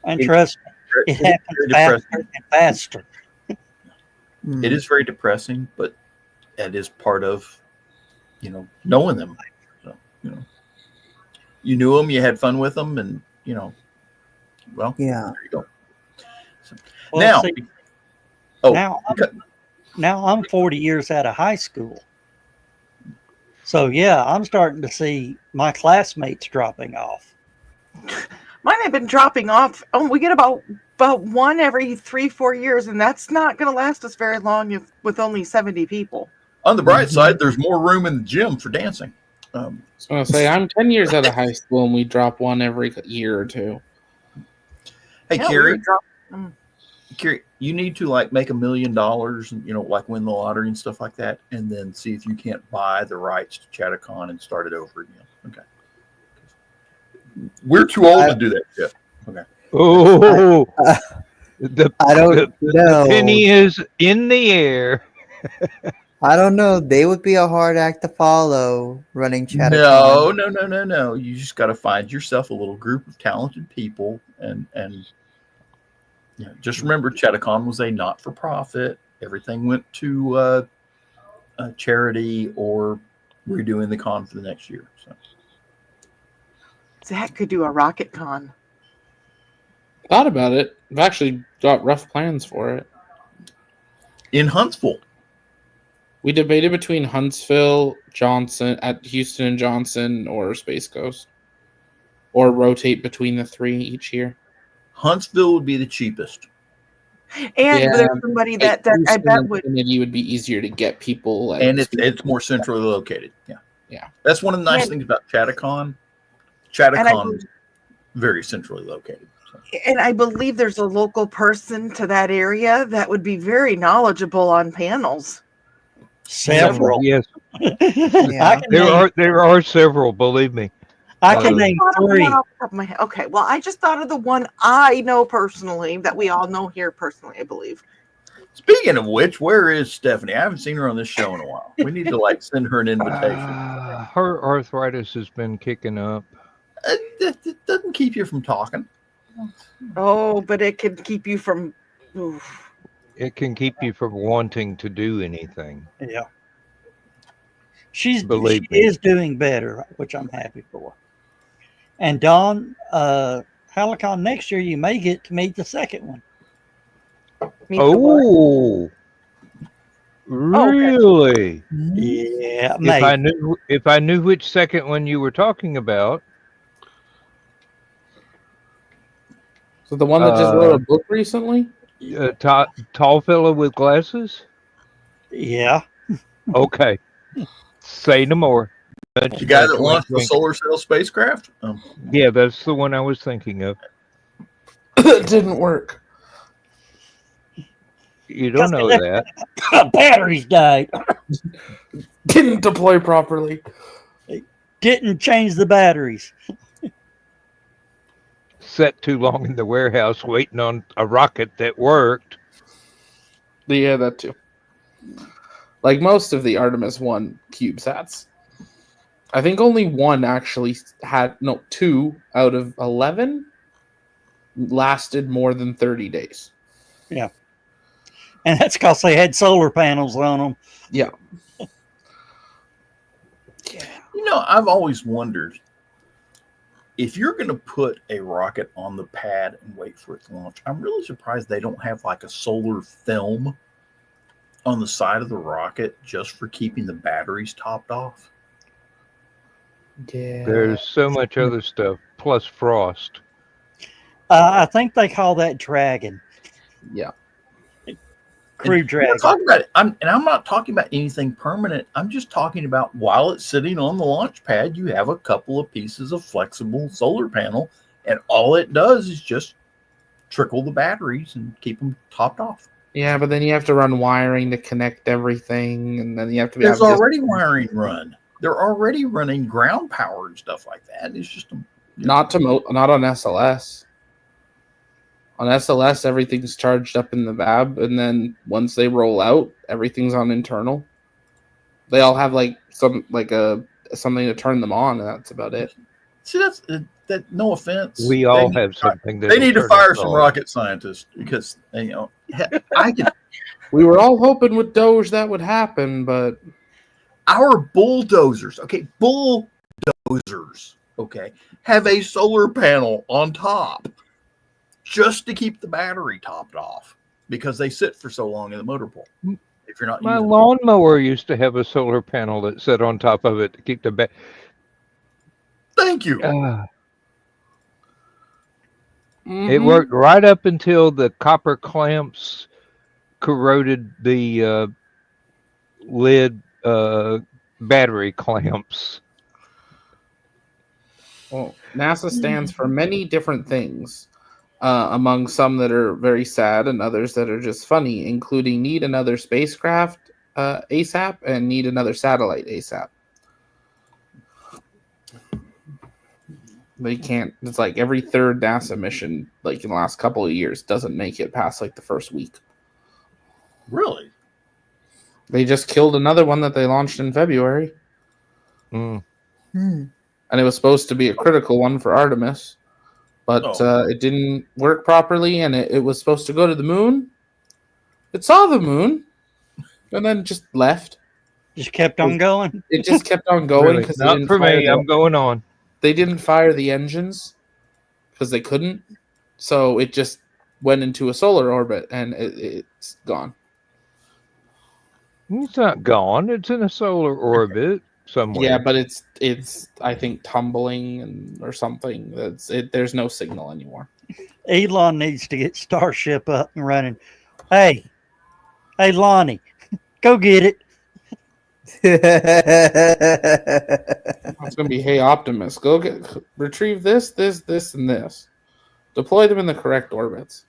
And trust me, it happens faster and faster. It is very depressing, but that is part of, knowing them. So, you knew them, you had fun with them, and, well, yeah. there you go. So, Well, now, now I'm 40 years out of high school. So, yeah, I'm starting to see my classmates dropping off. Mine have been dropping off. Oh, we get about one every 3-4 years, and that's not going to last us very long with only 70 people. On the bright side, there's more room in the gym for dancing. I was going to say, I'm 10 years out of high school, and we drop one every year or two. Hey, Carrie, you need to make $1 million and win the lottery and stuff like that, and then see if you can't buy the rights to Chattacon and start it over again. Okay. We're too old to do that shit. Okay. Oh, I don't know. The penny is in the air. I don't know. They would be a hard act to follow running Chattacon. No. You just got to find yourself a little group of talented people and just remember Chattacon was a not-for-profit. Everything went to a charity or redoing the con for the next year. So Zach could do a rocket con. Thought about it. I've actually got rough plans for it. In Huntsville. We debated between Huntsville, Johnson, at Houston and Johnson, or Space Coast. Or rotate between the three each year. Huntsville would be the cheapest. And there's somebody that I bet would be easier to get people. And it's more centrally located. Yeah. That's one of the nice things about Chattacon. Chattacon is very centrally located. So. And I believe there's a local person to that area that would be very knowledgeable on panels. Several. Yes. Yeah. There are several, believe me. I can name 3. Okay, well, I just thought of the one I know personally, that we all know here personally, I believe. Speaking of which, where is Stephanie? I haven't seen her on this show in a while. We need to send her an invitation. Her arthritis has been kicking up. It doesn't keep you from talking. Oh, but it can keep you from... Oof. It can keep you from wanting to do anything. Yeah. She Believe me. is doing better, which I'm happy for. And Dawn, Halicon, next year you may get to meet the second one. Oh, really? Yeah, if I knew which second one you were talking about. So the one that just wrote a book recently? Tall fellow with glasses? Yeah. Okay. Say no more. The guy that launched the solar cell spacecraft? Yeah, that's the one I was thinking of. It didn't work. You don't know that. Batteries died. Didn't deploy properly. Didn't change the batteries. Sat too long in the warehouse waiting on a rocket that worked. Yeah, that too. Like most of the Artemis 1 CubeSats. I think only one actually had, no, 2 out of 11 lasted more than 30 days. Yeah. And that's because they had solar panels on them. Yeah. You know, I've always wondered, if you're going to put a rocket on the pad and wait for it to launch, I'm really surprised they don't have like a solar film on the side of the rocket just for keeping the batteries topped off. Yeah. There's so much other stuff, plus frost. I think they call that dragon. Yeah. Crew dragon. Talking about it, I'm not talking about anything permanent. I'm just talking about while it's sitting on the launch pad, you have a couple of pieces of flexible solar panel, and all it does is just trickle the batteries and keep them topped off. Yeah, but then you have to run wiring to connect everything, and then you have to be. There's already wiring run. They're already running ground power and stuff like that. It's just not on SLS. On SLS, everything's charged up in the VAB, and then once they roll out, everything's on internal. They all have like something to turn them on, and that's about it. See, that. No offense. We all have something. They need to fire some rocket scientists because I can. We were all hoping with Doge that would happen, but our bulldozers, have a solar panel on top just to keep the battery topped off because they sit for so long in the motor pool. If you're not, my lawnmower used to have a solar panel that sat on top of it to keep the battery. Thank you. It worked right up until the copper clamps corroded the lid battery clamps. Well, NASA stands for many different things, among some that are very sad and others that are just funny, including need another spacecraft ASAP and need another satellite ASAP. They can't. It's like every third NASA mission, like in the last couple of years, doesn't make it past like the first week. Really? They just killed another one that they launched in February. And it was supposed to be a critical one for Artemis, but it didn't work properly, and it was supposed to go to the moon. It saw the moon, and then just left. Just kept on going? It just kept on going. Really? Not for me. I'm going on. They didn't fire the engines because they couldn't. So it just went into a solar orbit and it's gone. It's not gone. It's in a solar orbit somewhere. Yeah, but it's I think tumbling or something. There's no signal anymore. Elon needs to get Starship up and running. Hey, Lonnie, go get it. It's gonna be, hey Optimus, go retrieve this, and this. Deploy them in the correct orbits.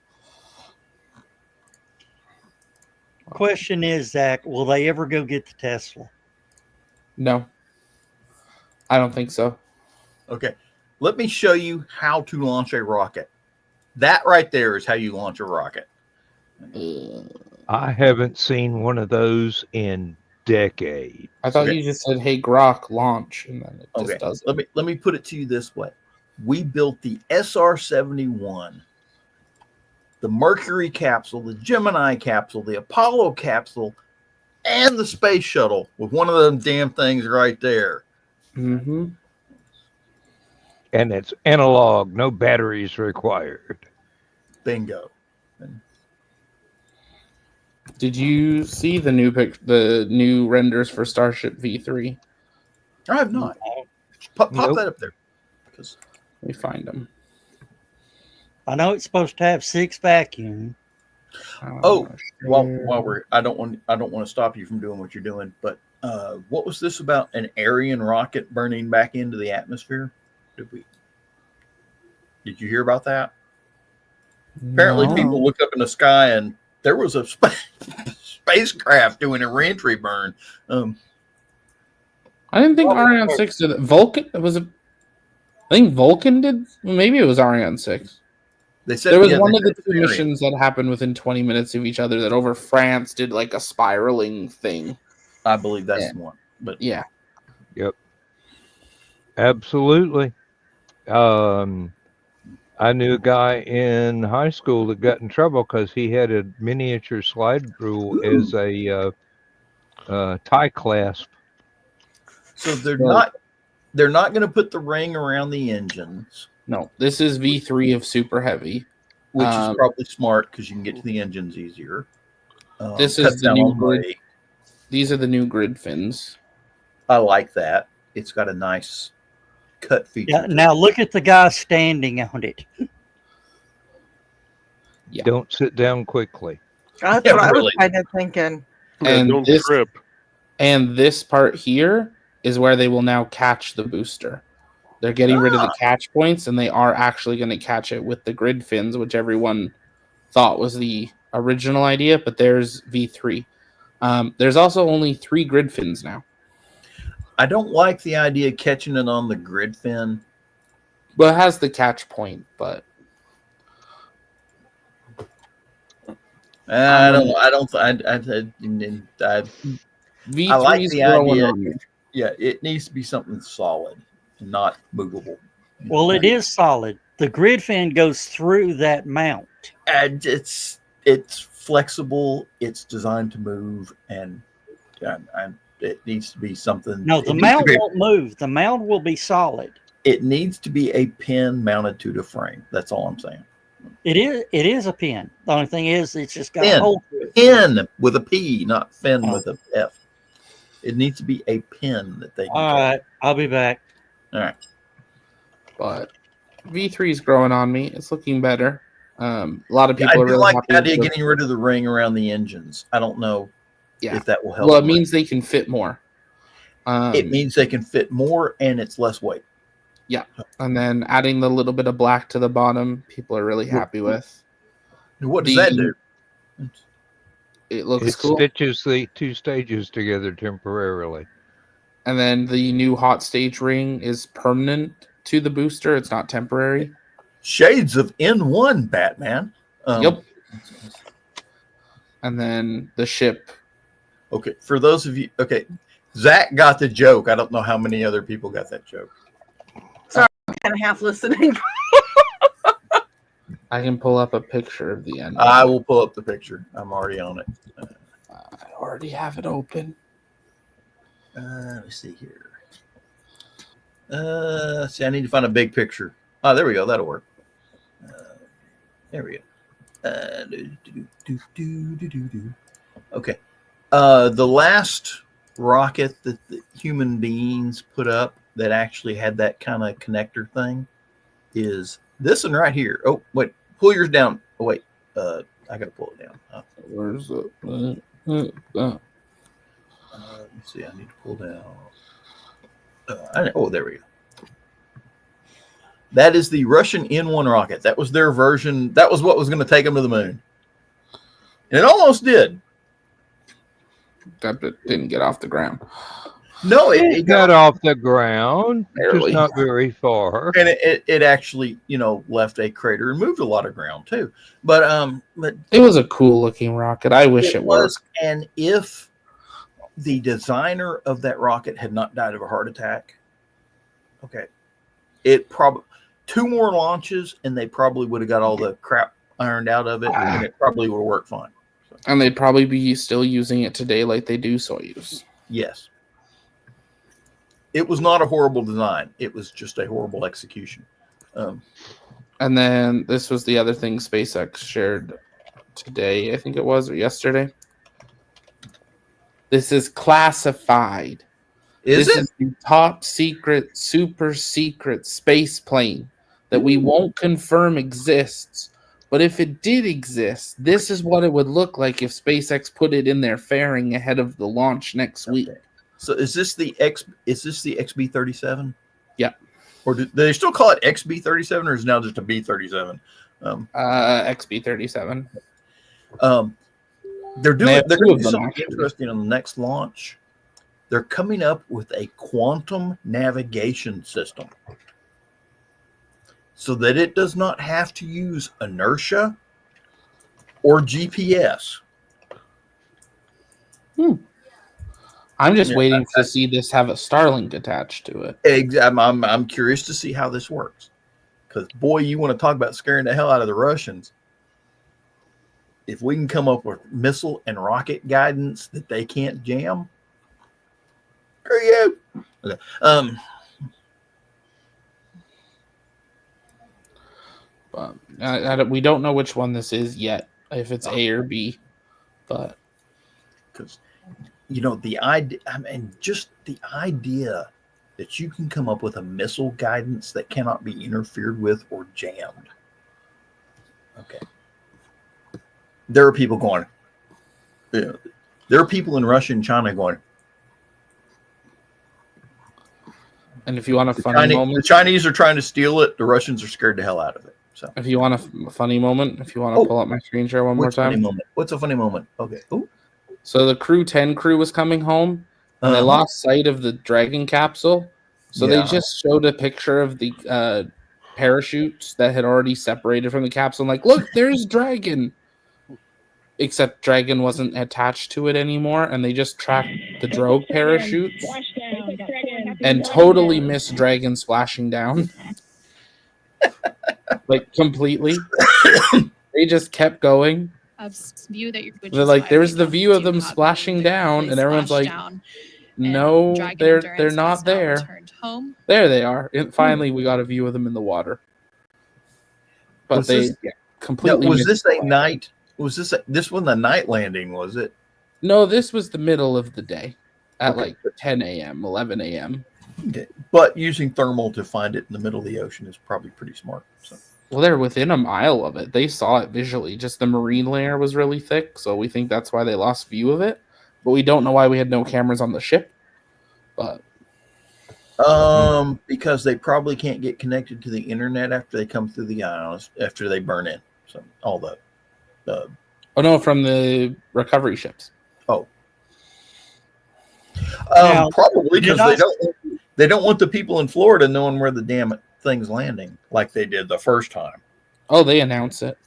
Question is, Zach, will they ever go get the Tesla? No, I don't think so. Okay, let me show you how to launch a rocket. That right there is how you launch a rocket. I haven't seen one of those in decades. I thought you just said, "Hey Grok, launch," and then it just does it. Let me put it to you this way: we built the SR-71, the Mercury capsule, the Gemini capsule, the Apollo capsule, and the space shuttle with one of them damn things right there. Mm-hmm. And it's analog, no batteries required. Bingo. Did you see the new renders for Starship V3? I have not. Pop that up there. Let me find them. I know it's supposed to have 6 vacuum. While I don't want to stop you from doing what you're doing, but what was this about an Ariane rocket burning back into the atmosphere? Did you hear about that? Apparently, No. people looked up in the sky and there was a spacecraft doing a reentry burn. I didn't think Ariane 6 did it. Vulcan was it? I think Vulcan did. Maybe it was Ariane 6. They said There was yeah, one they of the said two Ariane. missions that happened within 20 minutes of each other that over France did like a spiraling thing. I believe that's Yeah. the one. But Yeah. Yep. Absolutely. I knew a guy in high school that got in trouble because he had a miniature slide rule as a tie clasp. so they're not going to put the ring around the engines, No, this is V3 of Super Heavy. which is probably smart because you can get to the engines easier. This Cuts is the down new on grid. weight. These are the new grid fins. I like that. It's got a nice cut feature. Yeah, now look at the guy standing on it. Yeah. Don't sit down quickly. That's Yeah, what I was really. kind of thinking. And don't this trip. and this part here is where they will now catch the booster. They're getting rid of the catch points, and they are actually going to catch it with the grid fins, which everyone thought was the original idea, but there's V3. There's also only 3 grid fins now. I don't like the idea of catching it on the grid fin. Well, it has the catch point, but V3 I like is the growing idea. on me. Yeah, it needs to be something solid and not movable. Well, it is solid. The grid fin goes through that mount. And it's flexible. It's designed to move, and it needs to be something. No, the mount won't move. The mount will be solid. It needs to be a pin mounted to the frame. That's all I'm saying. It is a pin. The only thing is, it's just got Pin. a hole through it. Pin with a P, not fin Oh. with a F. It needs to be a pin that they can All right, I'll be back. All right. But V3 is growing on me. It's looking better. A lot of I people are do really like happy the idea of with getting rid of the ring around the engines. I don't know if that will help. Well, it them. means they can fit more. It means they can fit more and it's less weight. Yeah. And then adding the little bit of black to the bottom, people are really happy with. What does that do? It looks It cool. stitches the 2 stages together temporarily. And then the new hot stage ring is permanent to the booster. It's not temporary. Shades of N1, Batman. Yep. And then the ship. Okay, for those of you, Zach got the joke. I don't know how many other people got that joke. Sorry, I'm kind of half listening. I can pull up a picture of the end. I will pull up the picture. I'm already on it. I already have it open. Let me see here. I need to find a big picture. Oh, there we go. That'll work. There we go. Okay. The last rocket that the human beings put up that actually had that kind of connector thing is this one right here. Oh, wait. Pull yours down. Oh, wait. I got to pull it down. Where's it? Let me see. I need to pull down. Oh, there we go. That is the Russian N1 rocket. That was their version. That was what was going to take them to the moon. And it almost did. That didn't get off the ground. No, It got off the ground, Barely. just not very far. And it actually, left a crater and moved a lot of ground too. But It was a cool looking rocket. I wish it was. worked. And if the designer of that rocket had not died of a heart attack, it probably 2 more launches and they probably would have got all the crap ironed out of it, and it probably would have worked fine. And they'd probably be still using it today like they do Soyuz. Yes. It was not a horrible design. It was just a horrible execution. And then this was the other thing SpaceX shared today, I think it was, or yesterday. This is classified. Is This it? is the top secret, super secret space plane that we won't confirm exists. But if it did exist, this is what it would look like if SpaceX put it in their fairing ahead of the launch next week. So is this the XB-37? Yeah. Or do they still call it XB-37, or is it now just a B-37? XB-37. They're They have going two to of do them, something actually. interesting on the next launch. They're coming up with a quantum navigation system so that it does not have to use inertia or GPS. I'm just Yeah, waiting to see this have a Starlink attached to it. I'm curious to see how this works. Because, boy, you want to talk about scaring the hell out of the Russians. If we can come up with missile and rocket guidance that they can't jam, screw you. Okay. But we don't know which one this is yet, if it's A or B. But because the idea, just the idea that you can come up with a missile guidance that cannot be interfered with or jammed. Okay. There are people going, there are people in Russia and China going. And if you want a funny moment, the Chinese are trying to steal it. The Russians are scared the hell out of it. So if you want a funny moment, if you want to pull up my screen share one more time. Funny moment? What's a funny moment? Okay. Ooh. So the Crew 10 crew was coming home, and they lost sight of the Dragon capsule. So they just showed a picture of the parachutes that had already separated from the capsule. Like, look, there's Dragon. Except Dragon wasn't attached to it anymore, and they just tracked the drogue parachutes and totally missed Dragon splashing down. Like, completely. They just kept going. They're like, there's the view of them splashing down, and everyone's like, no, they're not there. There they are. And finally, we got a view of them in the water. But completely was this missed a night? Was this one the night landing? Was it? No, this was the middle of the day at like 10 a.m., 11 a.m. Okay. But using thermal to find it in the middle of the ocean is probably pretty smart. So. Well, they're within a mile of it. They saw it visually. Just the marine layer was really thick, so we think that's why they lost view of it. But we don't know why we had no cameras on the ship. But because they probably can't get connected to the internet after they come through the ions, after they burn in. So all the oh no, from the recovery ships. Oh, probably because they don't want the people in Florida knowing where the damn thing's landing like they did the first time. Oh, they announced it,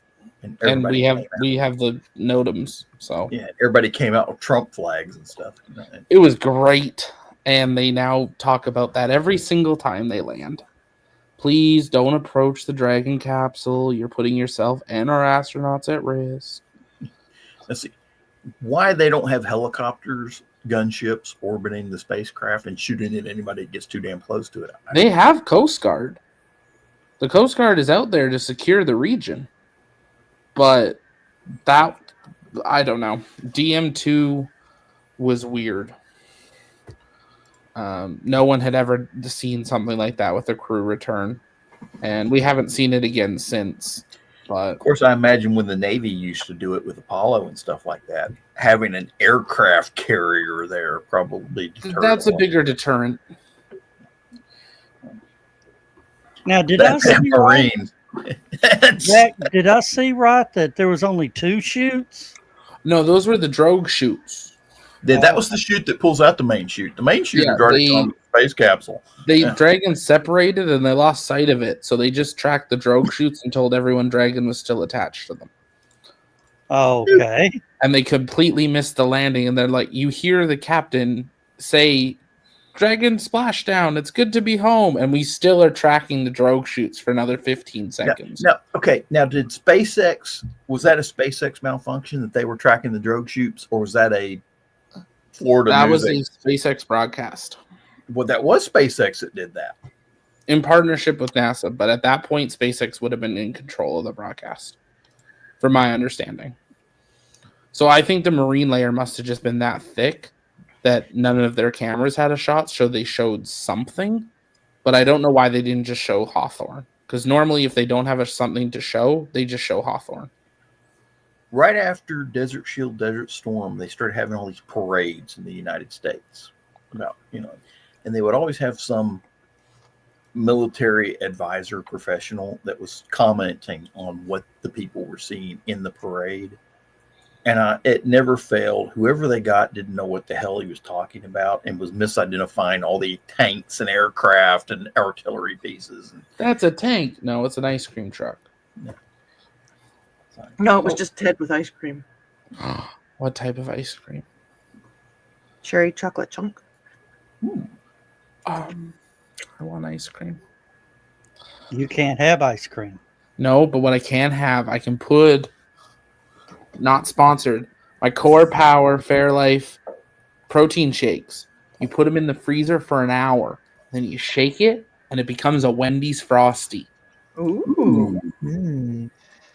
and we have the NOTAMs. So yeah, everybody came out with Trump flags and stuff. It was great, and they now talk about that every single time they land. Please don't approach the Dragon capsule. You're putting yourself and our astronauts at risk. Let's see why they don't have helicopters, gunships orbiting the spacecraft and shooting at anybody that gets too damn close to it. They have Coast Guard. The Coast Guard is out there to secure the region. But that, I don't know. DM2 was weird. No one had ever seen something like that with a crew return, and we haven't seen it again since. But of course, I imagine when the Navy used to do it with Apollo and stuff like that, having an aircraft carrier there probably deterred. That's a bigger deterrent. Now, did I see Marines? Jack, did I see right that there was only 2 chutes? No, those were the drogue chutes. That was the chute that pulls out the main chute. The main chute is already on the space capsule. Dragon separated and they lost sight of it, so they just tracked the drogue chutes and told everyone Dragon was still attached to them. Okay. And they completely missed the landing, and they're like, you hear the captain say, Dragon splashdown, it's good to be home, and we still are tracking the drogue chutes for another 15 seconds. Now, did SpaceX, was that a SpaceX malfunction that they were tracking the drogue chutes, or was that a Florida That news was a SpaceX broadcast. Well, that was SpaceX that did that. In partnership with NASA, but at that point, SpaceX would have been in control of the broadcast, from my understanding. So I think the marine layer must have just been that thick that none of their cameras had a shot, so they showed something. But I don't know why they didn't just show Hawthorne. Because normally if they don't have something to show, they just show Hawthorne. Right after Desert Shield, Desert Storm, they started having all these parades in the United States. And they would always have some military advisor professional that was commenting on what the people were seeing in the parade. And it never failed. Whoever they got didn't know what the hell he was talking about and was misidentifying all the tanks and aircraft and artillery pieces. That's a tank. No, it's an ice cream truck. No, it was just Ted with ice cream. What type of ice cream? Cherry chocolate chunk. I want ice cream. You can't have ice cream. No, but what I can have, I can put. Not sponsored. My Core Power Fairlife protein shakes. You put them in the freezer for an hour, then you shake it, and it becomes a Wendy's Frosty. Ooh. Hmm.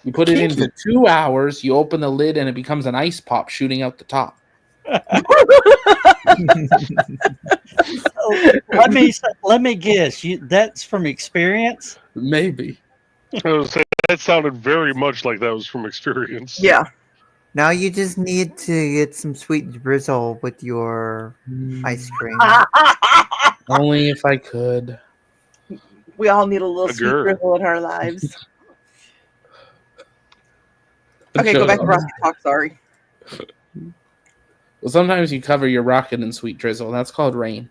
You put it in for 2 hours, you open the lid, and it becomes an ice pop shooting out the top. Let me guess. That's from experience? Maybe. That sounded very much like that was from experience. Yeah. Now you just need to get some sweet drizzle with your ice cream. Only if I could. We all need a little sweet Sure. drizzle in our lives. Okay, go back to Rocky Talk. Sorry. Well, sometimes you cover your rocket in sweet drizzle. That's called rain.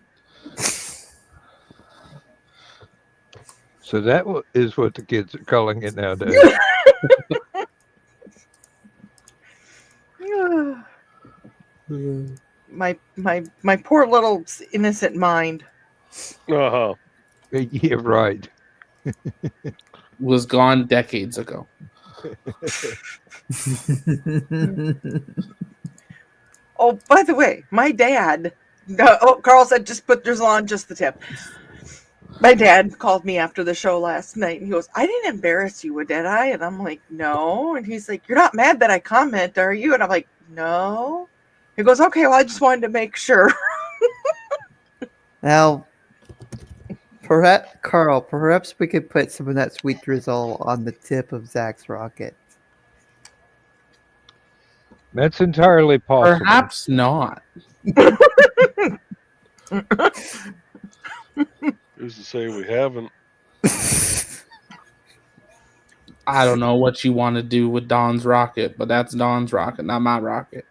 So that is what the kids are calling it nowadays. my poor little innocent mind. Uh-huh. Yeah, right. Was gone decades ago. Oh, by the way, my dad. Carl said just put drizzle on just the tip. My dad called me after the show last night and he goes, I didn't embarrass you, did I? And I'm like, no. And he's like, you're not mad that I comment, are you? And I'm like, no. He goes, okay, well, I just wanted to make sure. Now, perhaps we could put some of that sweet drizzle on the tip of Zach's rocket. That's entirely possible. Perhaps not. Who's to say we haven't? I don't know what you want to do with Don's rocket, but that's Don's rocket, not my rocket.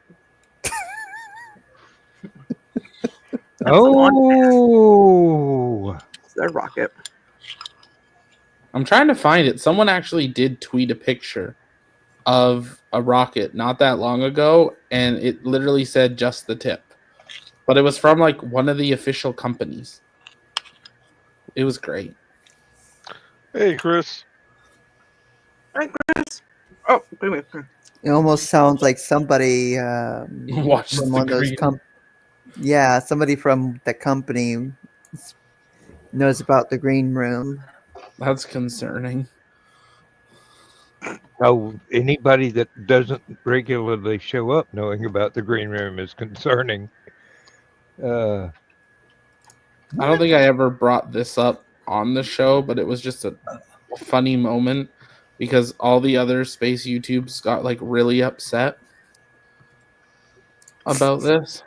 Oh, It's their rocket. I'm trying to find it. Someone actually did tweet a picture of a rocket not that long ago, and it literally said just the tip. But it was from like one of the official companies. It was great. Hey, Chris. Hi, Chris. Oh, wait a minute. It almost sounds like somebody Watch from the one of those green. somebody from the company knows about the green room. That's concerning. oh, anybody that doesn't regularly show up knowing about the green room is concerning. I don't think I ever brought this up on the show, but it was just a funny moment because all the other space YouTubes got like really upset about this.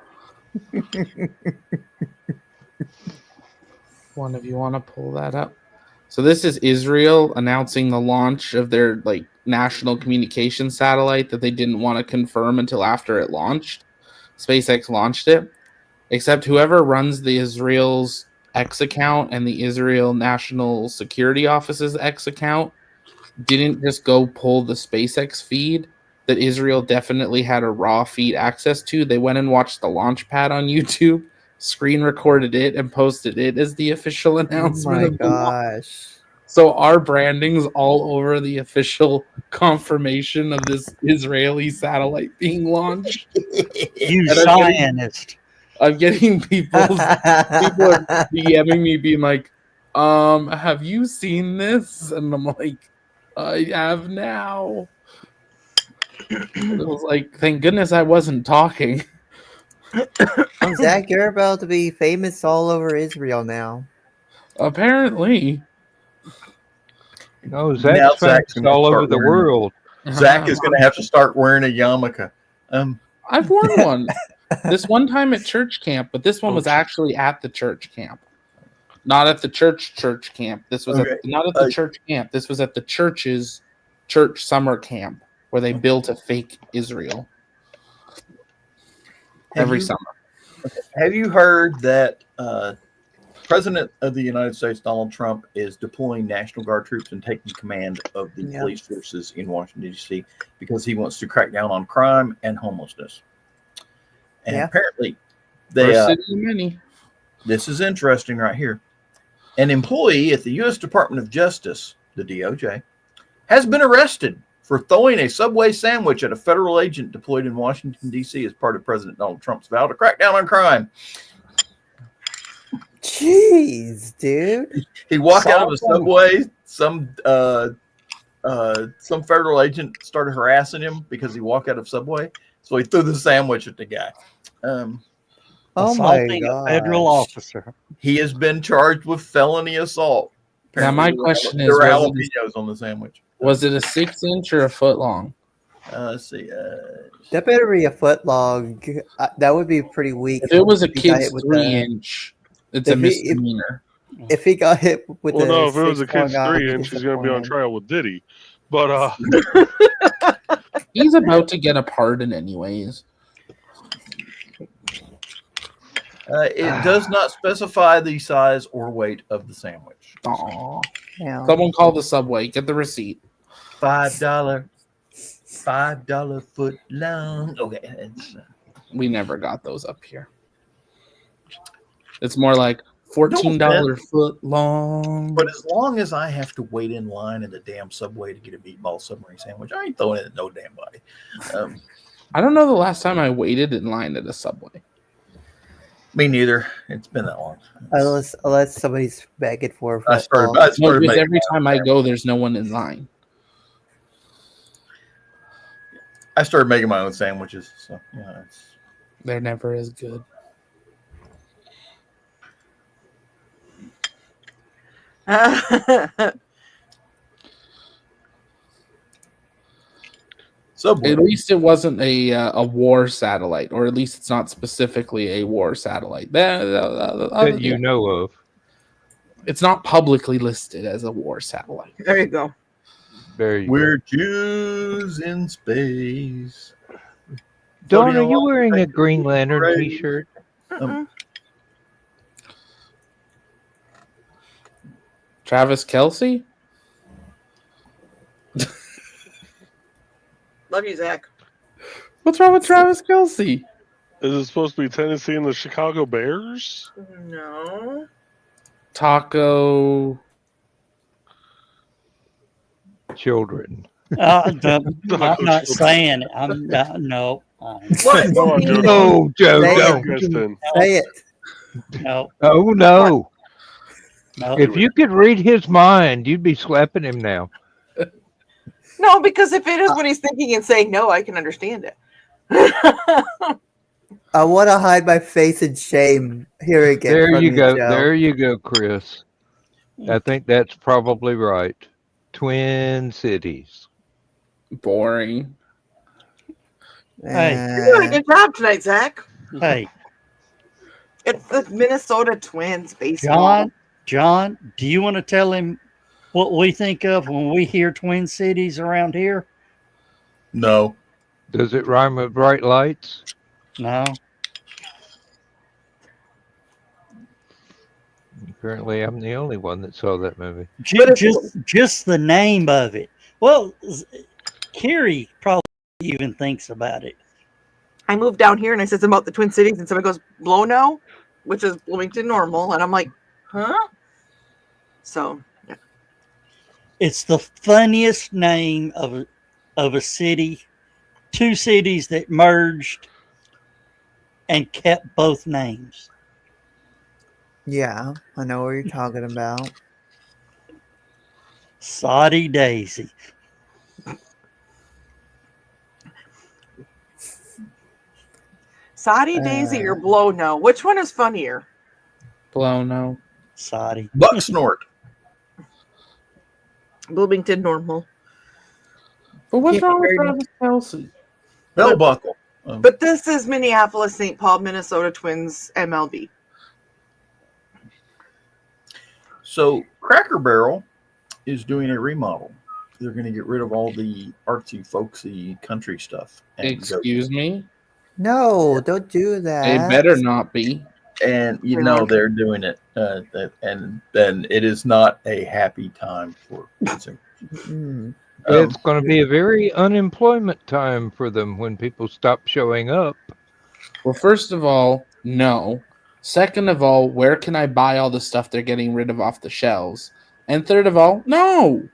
One of you want to pull that up? So this is Israel announcing the launch of their like national communication satellite that they didn't want to confirm until after it launched. SpaceX launched it. Except whoever runs the Israel's X account and the Israel National Security Office's X account didn't just go pull the SpaceX feed that Israel definitely had a raw feed access to. They went and watched the launch pad on YouTube, screen recorded it, and posted it as the official announcement. Oh my of the launch. gosh. So our branding's all over the official confirmation of this Israeli satellite being launched. You And Zionist. I'm getting people are DMing me being like, have you seen this? And I'm like, I have now. And it was like, thank goodness I wasn't talking. Zach, you're about to be famous all over Israel now. Apparently. No, Now Zach's Zach's famous gonna all start over the wearing- world. Zach is going to have to start wearing a yarmulke. I've worn one. This one time at church camp, but this one was actually at the church camp. Not at the church camp. This was not at the church camp. This was at the church's church summer camp where they built a fake Israel every summer. Have you heard that President of the United States, Donald Trump, is deploying National Guard troops and taking command of the police forces in Washington, D.C. because he wants to crack down on crime and homelessness. And apparently, this is interesting right here. An employee at the U.S. Department of Justice, the DOJ, has been arrested for throwing a Subway sandwich at a federal agent deployed in Washington, D.C. as part of President Donald Trump's vow to crack down on crime. Jeez, dude. He walked out of a Subway. Some federal agent started harassing him because he walked out of Subway. So he threw the sandwich at the guy. Assaulting a federal officer. He has been charged with felony assault. Now, my question is, there were jalapenos on the sandwich. Was it a 6-inch or a foot long? Let's see. That better be a foot long. That would be pretty weak. If it was a kid's 3-inch, it's a misdemeanor. If he got hit with if it was a kid's 3-inch, he's going to be on trial with Diddy. But he's about to get a pardon anyways. It does not specify the size or weight of the sandwich. Aww. Yeah. Someone call the Subway. Get the receipt. $5 foot long. Okay. We never got those up here. It's more like $14 foot long. But as long as I have to wait in line in the damn Subway to get a meatball submarine sandwich, I ain't throwing it at no damn body. I don't know the last time I waited in line at a Subway. Me neither. It's been that long. Unless somebody's begging for it. I started every time I go, there's no one in line. I started making my own sandwiches, so they're never as good. Subway. At least it wasn't a war satellite, or at least it's not specifically a war satellite that you know of. It's not publicly listed as a war satellite. There you go. We're Jews in space. Dawn, are you wearing a Green Lantern t-shirt? Travis Kelce? Love you, Zach. What's wrong with Travis Kelce? Is it supposed to be Tennessee and the Chicago Bears? No. Taco children. I'm not saying it. I'm no. What? No, Joe, don't. Say it. No. Oh, no. No. If you could read his mind, you'd be slapping him now. No, because if it is what he's thinking and saying no, I can understand it. I want to hide my face in shame here again. There you go. There you go, Chris. I think that's probably right. Twin Cities. Boring. Hey, you're doing a good job tonight, Zach. Hey, it's the Minnesota Twins baseball. John, do you want to tell him what we think of when we hear Twin Cities around here? No. Does it rhyme with bright lights? No. Apparently, I'm the only one that saw that movie. Just the name of it. Well, Carrie probably even thinks about it. I moved down here and I said something about the Twin Cities, and somebody goes, Blono, which is Bloomington Normal. And I'm like, huh? So, yeah. It's the funniest name of a city. Two cities that merged and kept both names. Yeah, I know what you're talking about. Soddy Daisy. Soddy Daisy or Blono? Which one is funnier? Blono. Soddy. Buck Snort. Bloomington Normal. But what's wrong with Travis Kelce? Bell buckle. But this is Minneapolis, St. Paul, Minnesota Twins MLB. So Cracker Barrel is doing a remodel. They're going to get rid of all the artsy, folksy country stuff. Excuse me? No, don't do They that. better not be. And you know they're doing it, and then it is not a happy time for consumers. It's going to be a very unemployment time for them when people stop showing up. Well, first of all, no. Second of all, where can I buy all the stuff they're getting rid of off the shelves? And third of all, no.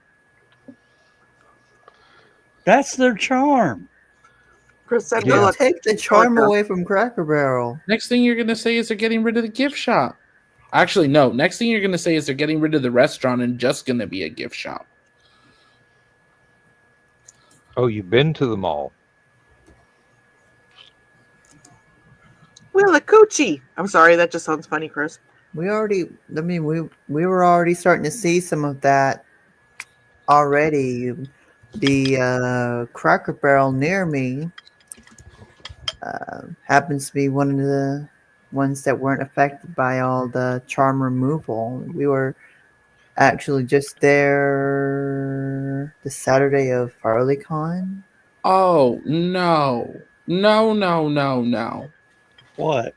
That's their charm. Chris said, Don't "Will take the charm away from Cracker Barrel." Next thing you're going to say is they're getting rid of the gift shop. Actually, no. Next thing you're going to say is they're getting rid of the restaurant and just going to be a gift shop. Oh, you've been to the mall. Willa Coochie." I'm sorry, that just sounds funny, Chris. We were already starting to see some of that already. The Cracker Barrel near me happens to be one of the ones that weren't affected by all the charm removal. We were actually just there the Saturday of FarleyCon. Oh, no. No. What?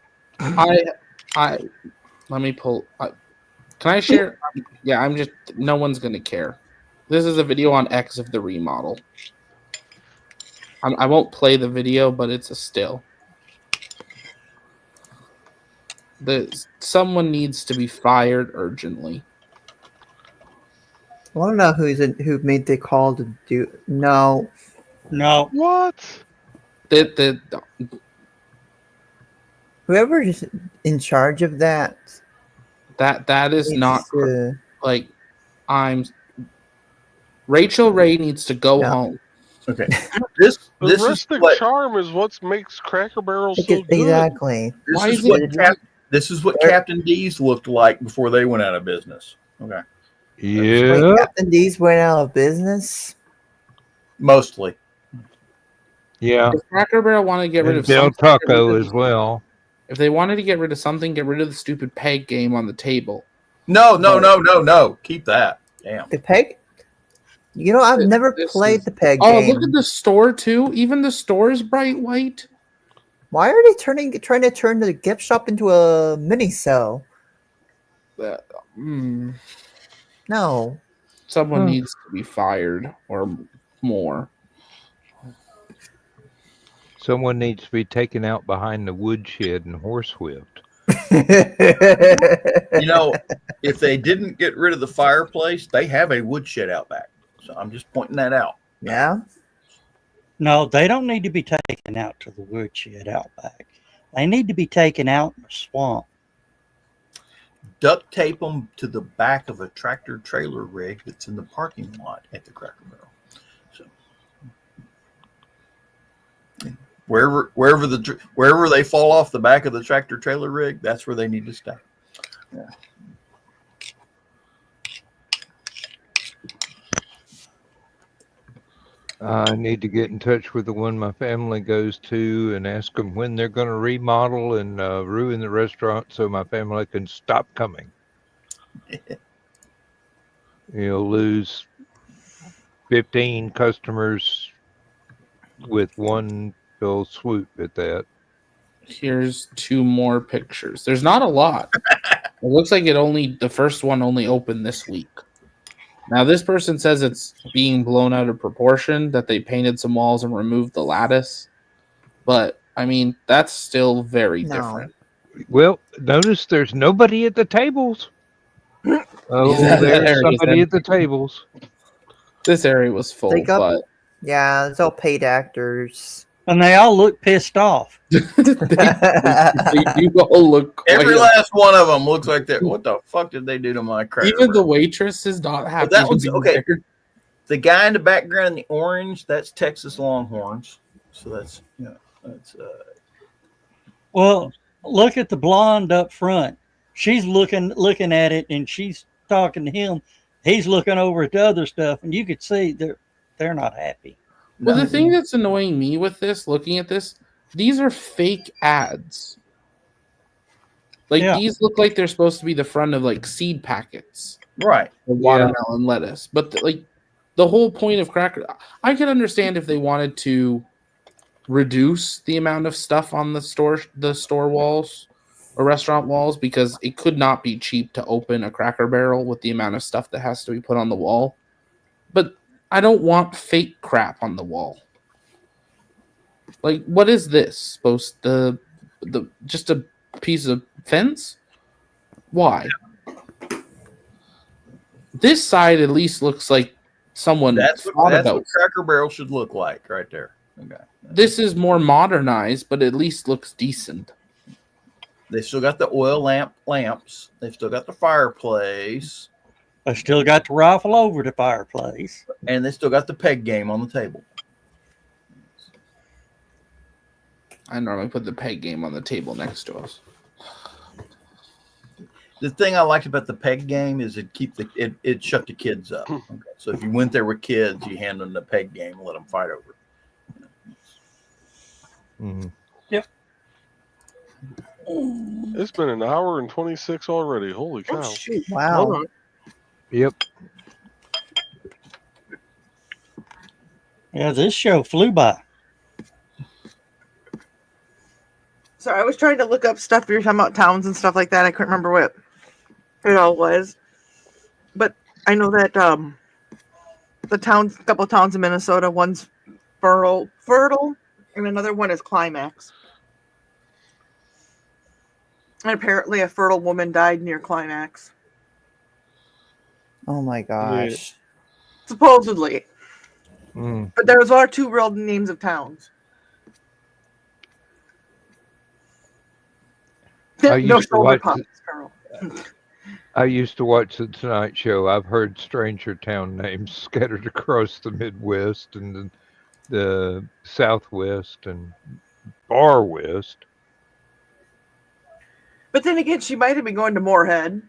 Let me pull. Can I share? Yeah, no one's going to care. This is a video on X of the remodel. I won't play the video, but it's a still. Someone needs to be fired urgently. I want to know who made the call to do. No. What? Whoever is in charge of that. That is not like Rachel Ray needs to go home. Okay. This rustic charm is what makes Cracker Barrel so good. Exactly. This is what Captain D's looked like before they went out of business. Okay. Yeah. Wait, Captain D's went out of business? Mostly. Yeah. If Cracker Barrel want to get rid of Del something, Taco as well. If they wanted to get rid of something, get rid of the stupid peg game on the table. No. Keep that. Damn. The peg? You know, I've never played the peg game. Oh, look at the store, too. Even the store is bright white. Why are they trying to turn the gift shop into a mini cell? No. Someone needs to be fired or more. Someone needs to be taken out behind the woodshed and horsewhipped. You know, if they didn't get rid of the fireplace, they have a woodshed out back. So I'm just pointing that out. Yeah. No, they don't need to be taken out to the woodshed out back. They need to be taken out in the swamp. Duct tape them to the back of a tractor trailer rig that's in the parking lot at the Cracker Barrel. So wherever they fall off the back of the tractor trailer rig, that's where they need to stay. Yeah. I need to get in touch with the one my family goes to and ask them when they're going to remodel and ruin the restaurant so my family can stop coming. You'll lose 15 customers with one fell swoop at that. Here's 2 more pictures. There's not a lot. It looks like the first one only opened this week. Now, this person says it's being blown out of proportion, that they painted some walls and removed the lattice. But, I mean, that's still very different. Well, notice there's nobody at the tables. Oh, there's somebody at the tables. This area was full, but... Yeah, it's all paid actors. And they all look pissed off. they do all look Every last one of them looks like that. What the fuck did they do to my Cracker Even Barrel? the waitress is not happy. That was okay. The guy in the background in the orange, that's Texas Longhorns. So that's Well, look at the blonde up front. She's looking at it and she's talking to him. He's looking over at the other stuff, and you could see they're not happy. Well, the thing that's annoying me with this, looking at this, these are fake ads. Like, these look like they're supposed to be the front of, like, seed packets. Right. the watermelon lettuce. But the whole point of cracker, I can understand if they wanted to reduce the amount of stuff on the store walls or restaurant walls, because it could not be cheap to open a Cracker Barrel with the amount of stuff that has to be put on the wall. But I don't want fake crap on the wall. Like, what is this supposed to? Just a piece of fence? Why? This side at least looks like someone That's thought what about. Cracker Barrel should look like right there. Okay. This is more modernized, but at least looks decent. They still got the oil lamps. They've still got the fireplace. I still got to rifle over the fireplace. And they still got the peg game on the table. I normally put the peg game on the table next to us. The thing I liked about the peg game is it shut the kids up. Okay. So if you went there with kids, you hand them the peg game and let them fight over it. Mhm. Yep. It's been an hour and 26 already. Holy cow. Oh, shoot. Wow. Hold on. Yep. Yeah, this show flew by. So I was trying to look up stuff. You were talking about towns and stuff like that. I couldn't remember what it all was. But I know that the towns, a couple towns in Minnesota, one's Fertile, and another one is Climax. And apparently a fertile woman died near Climax. Oh my gosh. Supposedly. Mm. But those are two real names of towns. I No used to shoulder watch pumps, girl. I used to watch the Tonight Show. I've heard stranger town names scattered across the Midwest and the Southwest and far West. But then again, she might have been going to Moorhead.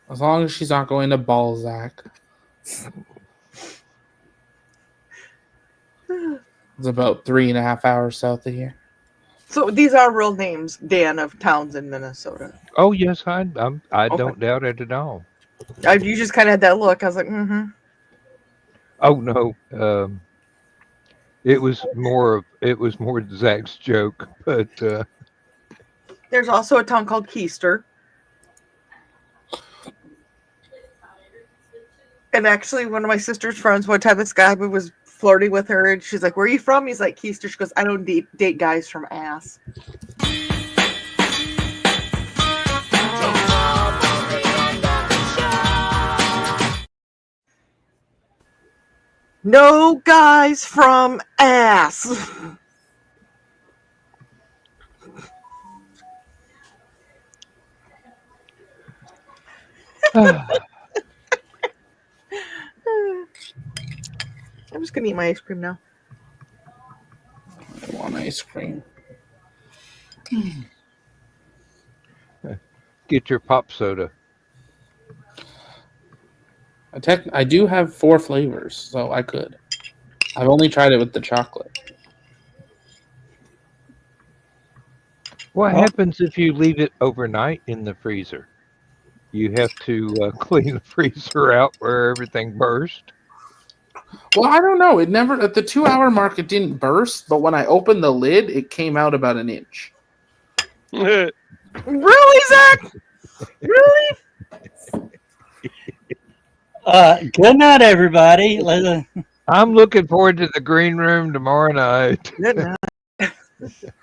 As long as she's not going to Balzac. It's about 3.5 hours south of here. So these are real names, Dan, of towns in Minnesota. Oh yes, I Okay. don't doubt it at all. You just kind of had that look. I was like, mm-hmm. Oh no, it was more Zach's joke, but There's also a town called Keister. And actually, one of my sister's friends, one time this guy was flirting with her, and she's like, "Where are you from?" He's like, "Keister." She goes, "I don't date guys from ass." No guys from ass. I'm just gonna eat my ice cream now. I want ice cream. get your pop soda. I do have 4 flavors, so I could. I've only tried it with the chocolate. What happens if you leave it overnight in the freezer? You have to clean the freezer out where everything burst. Well, I don't know. It never at the 2-hour mark. It didn't burst, but when I opened the lid, it came out about an inch. Really, Zach? Really? Good night, everybody. I'm looking forward to the green room tomorrow night. Good night.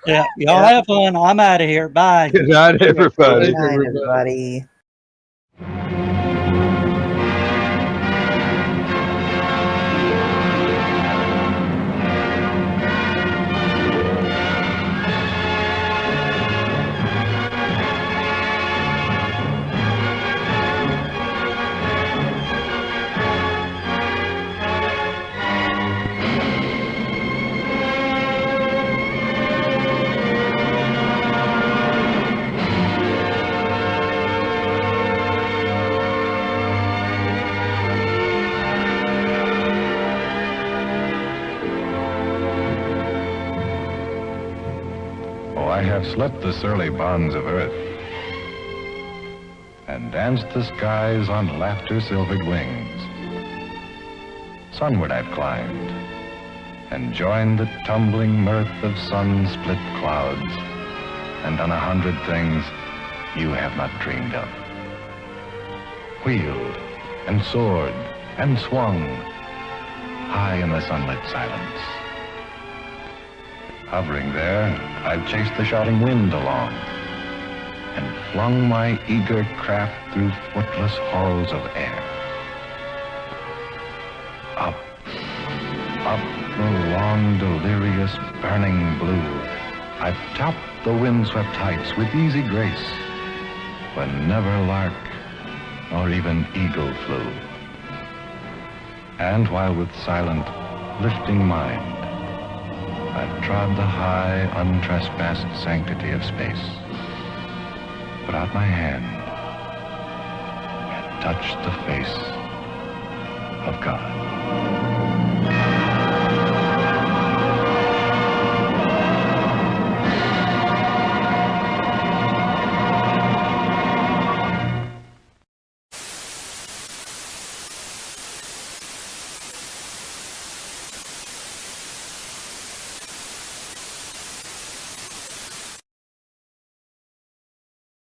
Yeah, y'all have fun. I'm out of here. Bye. Good night, everybody. Good night, everybody. I have slept the surly bonds of earth, and and danced the skies on laughter-silvered wings. Sunward I've climbed and joined the tumbling mirth of sun-split clouds and done 100 things you have not dreamed of. Wheeled and soared and swung high in the sunlit silence. Hovering there, I've chased the shouting wind along and flung my eager craft through footless halls of air. Up, up the long, delirious, burning blue, I've topped the windswept heights with easy grace, when never lark nor even eagle flew. And while with silent, lifting mind, I've trod the high, untrespassed sanctity of space, put out my hand and touched the face of God.